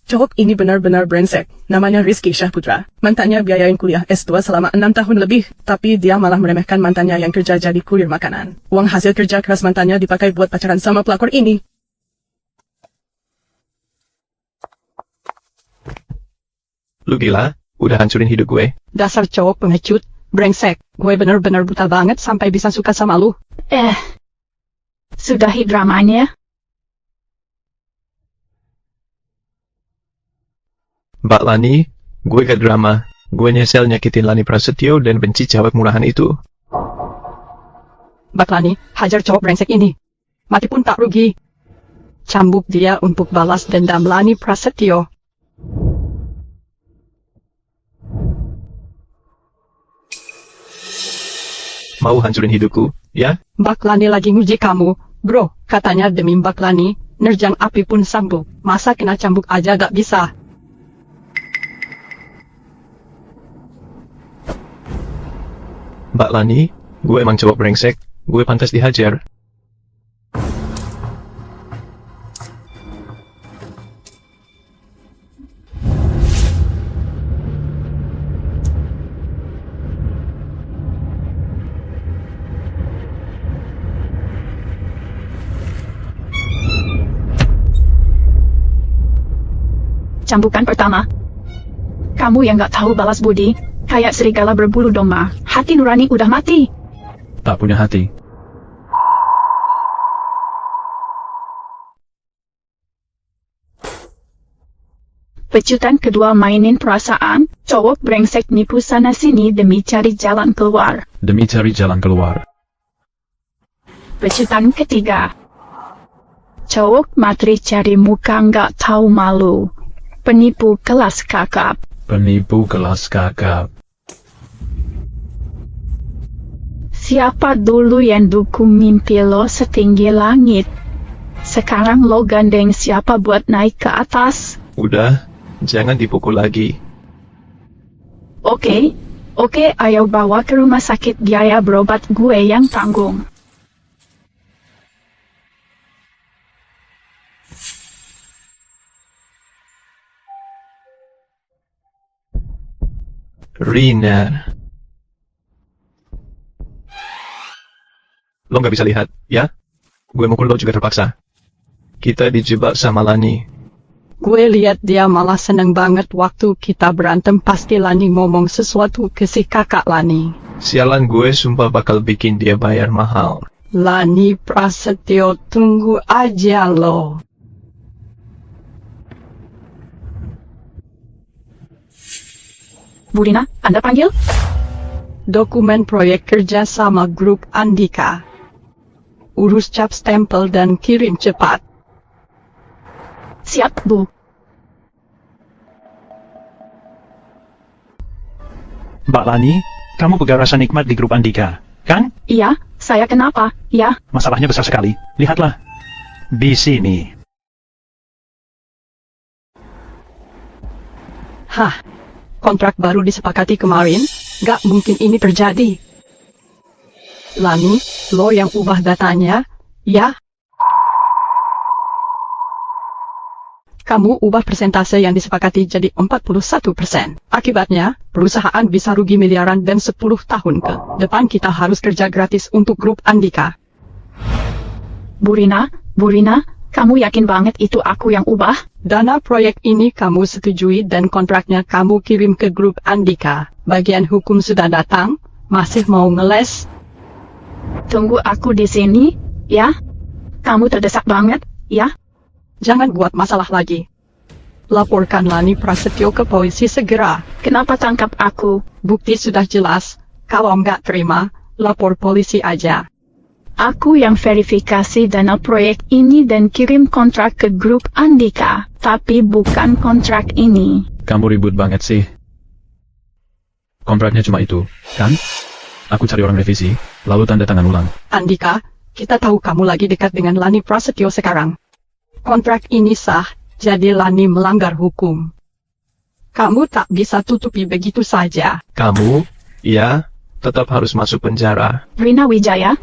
Cowok ini benar-benar brengsek. Namanya Rizky Syahputra. Mantannya biayain kuliah S2 selama 6 tahun lebih, tapi dia malah meremehkan mantannya yang kerja jadi kurir makanan. Uang hasil kerja keras mantannya dipakai buat pacaran sama pelakor ini. Lu gila? Udah hancurin hidup gue. Dasar cowok pengecut, brengsek. Gue benar-benar buta banget sampai bisa suka sama lu. Sudahi dramanya. Mbak Lani, gue gak drama. Gue nyesel nyakitin Lani Prasetyo dan benci cewek murahan itu. Mbak Lani, hajar cowok brengsek ini. Mati pun tak rugi. Cambuk dia untuk balas dendam Lani Prasetyo. Mau hancurin hidupku, ya? Mbak Lani lagi nguji kamu, bro. Katanya demi Mbak Lani, nerjang api pun sanggup. Masa kena cambuk aja gak bisa? Mbak Lani, gue emang cowok brengsek, gue pantas dihajar. Cambukan pertama. Kamu yang gak tahu balas budi, kayak serigala berbulu domba. Hati nurani udah mati. Tak punya hati. Pecutan kedua, mainin perasaan. Cowok brengsek nipu sana sini demi cari jalan keluar. Demi cari jalan keluar. Pecutan ketiga. Cowok matri cari muka nggak tahu malu. Penipu kelas kakap. Penipu kelas kakap. Siapa dulu yang dukung mimpi lo setinggi langit? Sekarang lo gandeng siapa buat naik ke atas? Udah, jangan dipukul lagi. Oke, ayo bawa ke rumah sakit, biaya berobat gue yang tanggung. Rina. Lo nggak bisa lihat, ya? Gue mukul lo juga terpaksa. Kita dijebak sama Lani. Gue lihat dia malah seneng banget waktu kita berantem. Pasti Lani ngomong sesuatu ke si kakak Lani. Sialan, gue sumpah bakal bikin dia bayar mahal. Lani Prasetyo, tunggu aja lo. Bu Rina, Anda panggil? Dokumen proyek kerja sama grup Andika. Urus cap stempel dan kirim cepat. Siap, Bu. Mbak Lani, kamu pegang rasa nikmat di grup Andika, kan? Iya, saya kenapa? Ya. Masalahnya besar sekali. Lihatlah. Di sini. Hah, kontrak baru disepakati kemarin? Gak mungkin ini terjadi. Lani, lo yang ubah datanya, ya? Kamu ubah persentase yang disepakati jadi 41%. Akibatnya, perusahaan bisa rugi miliaran dan 10 tahun ke depan kita harus kerja gratis untuk grup Andika. Bu Rina, kamu yakin banget itu aku yang ubah? Dana proyek ini kamu setujui dan kontraknya kamu kirim ke grup Andika. Bagian hukum sudah datang, masih mau ngeles? Tunggu aku di sini, ya? Kamu terdesak banget, ya? Jangan buat masalah lagi. Laporkan Lani Prasetyo ke polisi segera. Kenapa tangkap aku? Bukti sudah jelas. Kalau nggak terima, lapor polisi aja. Aku yang verifikasi dana proyek ini dan kirim kontrak ke grup Andika, tapi bukan kontrak ini. Kamu ribut banget sih. Kontraknya cuma itu, kan? Aku cari orang revisi, lalu tanda tangan ulang. Andika, kita tahu kamu lagi dekat dengan Lani Prasetyo sekarang. Kontrak ini sah, jadi Lani melanggar hukum. Kamu tak bisa tutupi begitu saja. Kamu, ya, tetap harus masuk penjara. Rina Wijaya,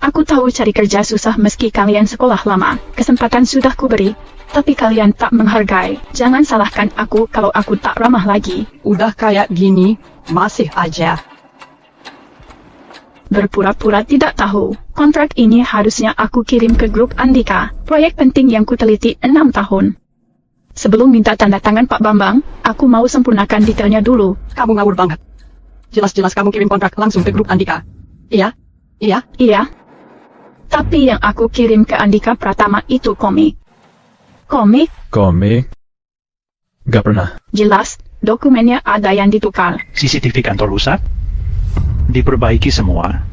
aku tahu cari kerja susah meski kalian sekolah lama. Kesempatan sudah kuberi, tapi kalian tak menghargai. Jangan salahkan aku kalau aku tak ramah lagi. Udah kayak gini, masih aja berpura-pura tidak tahu. Kontrak ini harusnya aku kirim ke grup Andika. Proyek penting yang kuteliti 6 tahun. Sebelum minta tanda tangan Pak Bambang, aku mau sempurnakan detailnya dulu. Kamu ngawur banget. Jelas-jelas kamu kirim kontrak langsung ke grup Andika. Iya? Iya? Iya. Tapi yang aku kirim ke Andika Pratama itu komik. Komik? Komik? Gak pernah. Jelas, dokumennya ada yang ditukar. CCTV kantor rusak? Diperbaiki semua.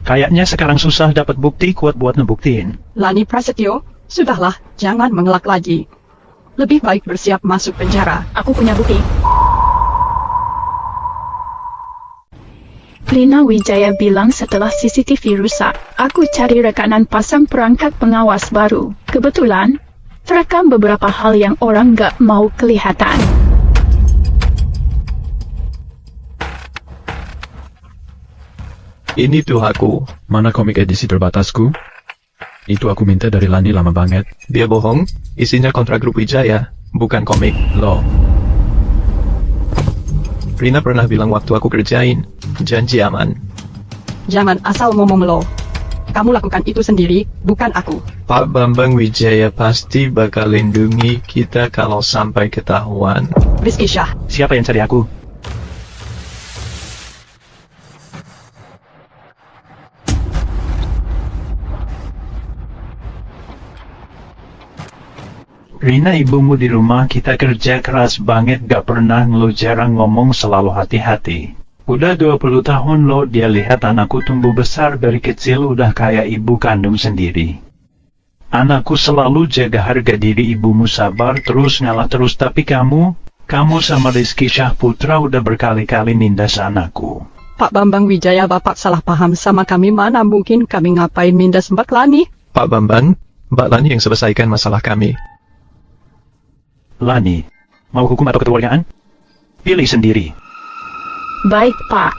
Kayaknya sekarang susah dapat bukti kuat buat ngebuktiin. Lani Prasetyo, sudahlah, jangan mengelak lagi. Lebih baik bersiap masuk penjara. Aku punya bukti. Rina Wijaya bilang setelah CCTV rusak, aku cari rekanan pasang perangkat pengawas baru. Kebetulan, terekam beberapa hal yang orang gak mau kelihatan. Ini tuh aku. Mana komik edisi terbatasku? Itu aku minta dari Lani lama banget. Dia bohong, isinya kontrak grup Wijaya, bukan komik. Loh. Rina pernah bilang waktu aku kerjain, janji aman. Jangan asal ngomong lo. Kamu lakukan itu sendiri, bukan aku. Pak Bambang Wijaya pasti bakal lindungi kita kalau sampai ketahuan. Rizky Shah. Siapa yang cari aku? Rina, ibumu di rumah, kita kerja keras banget, gak pernah lo jarang ngomong, selalu hati-hati. Udah 20 tahun lo dia lihat anakku tumbuh besar dari kecil udah kayak ibu kandung sendiri. Anakku selalu jaga harga diri, ibumu sabar terus ngalah terus, tapi kamu sama Rizky Shah Putra udah berkali-kali nindas anakku. Pak Bambang Wijaya, Bapak salah paham sama kami, mana mungkin kami ngapain nindas Mbak Lani? Pak Bambang, Mbak Lani yang selesaikan masalah kami. Lani, mau hukum atau kekeluargaan? Pilih sendiri. Baik, Pak.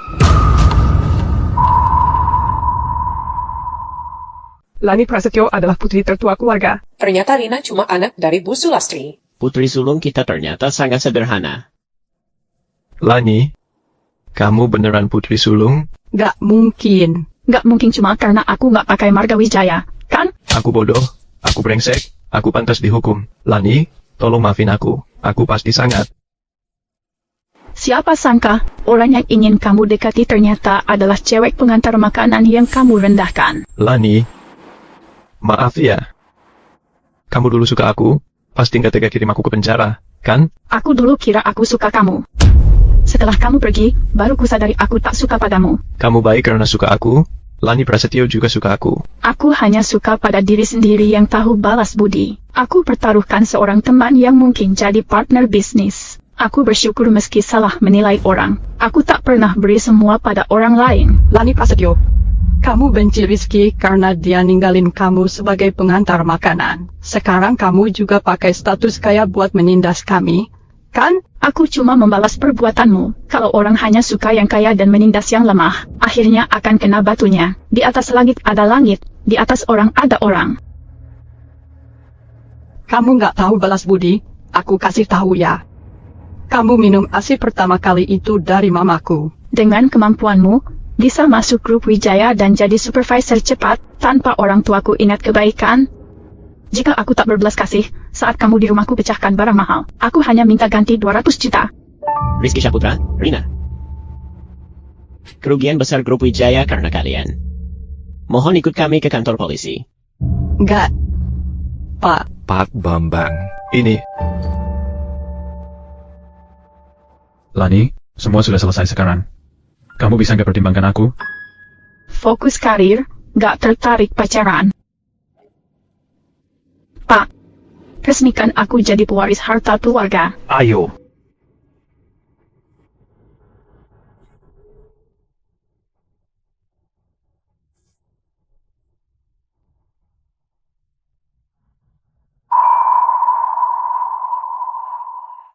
Lani Prasetyo adalah putri tertua keluarga. Ternyata Rina cuma anak dari Bu Sulastri. Putri sulung kita ternyata sangat sederhana. Lani, kamu beneran putri sulung? Gak mungkin. Gak mungkin cuma karena aku gak pakai marga Wijaya, kan? Aku bodoh, aku brengsek, aku pantas dihukum. Lani, tolong maafin aku pasti sangat. Siapa sangka, orang yang ingin kamu dekati ternyata adalah cewek pengantar makanan yang kamu rendahkan. Lani, maaf ya. Kamu dulu suka aku, pasti nggak tega kirim aku ke penjara, kan? Aku dulu kira aku suka kamu. Setelah kamu pergi, baru ku sadari aku tak suka padamu. Kamu baik karena suka aku, Lani Prasetyo juga suka aku. Aku hanya suka pada diri sendiri yang tahu balas budi. Aku pertaruhkan seorang teman yang mungkin jadi partner bisnis. Aku bersyukur meski salah menilai orang. Aku tak pernah beri semua pada orang lain. Lani Prasetyo, kamu benci Rizky karena dia ninggalin kamu sebagai pengantar makanan. Sekarang kamu juga pakai status kaya buat menindas kami, kan? Aku cuma membalas perbuatanmu. Kalau orang hanya suka yang kaya dan menindas yang lemah, akhirnya akan kena batunya. Di atas langit ada langit, di atas orang ada orang. Kamu nggak tahu balas budi? Aku kasih tahu ya. Kamu minum ASI pertama kali itu dari mamaku. Dengan kemampuanmu, bisa masuk grup Wijaya dan jadi supervisor cepat, tanpa orang tuaku ingat kebaikan. Jika aku tak berbelas kasih, saat kamu di rumahku pecahkan barang mahal, aku hanya minta ganti 200 juta. Rizky Syaputra, Rina. Kerugian besar grup Wijaya karena kalian. Mohon ikut kami ke kantor polisi. Enggak. Pak Bambang. Ini. Lani, semua sudah selesai sekarang. Kamu bisa nggak pertimbangkan aku? Fokus karir, gak tertarik pacaran. Pak, resmikan aku jadi pewaris harta keluarga. Ayo,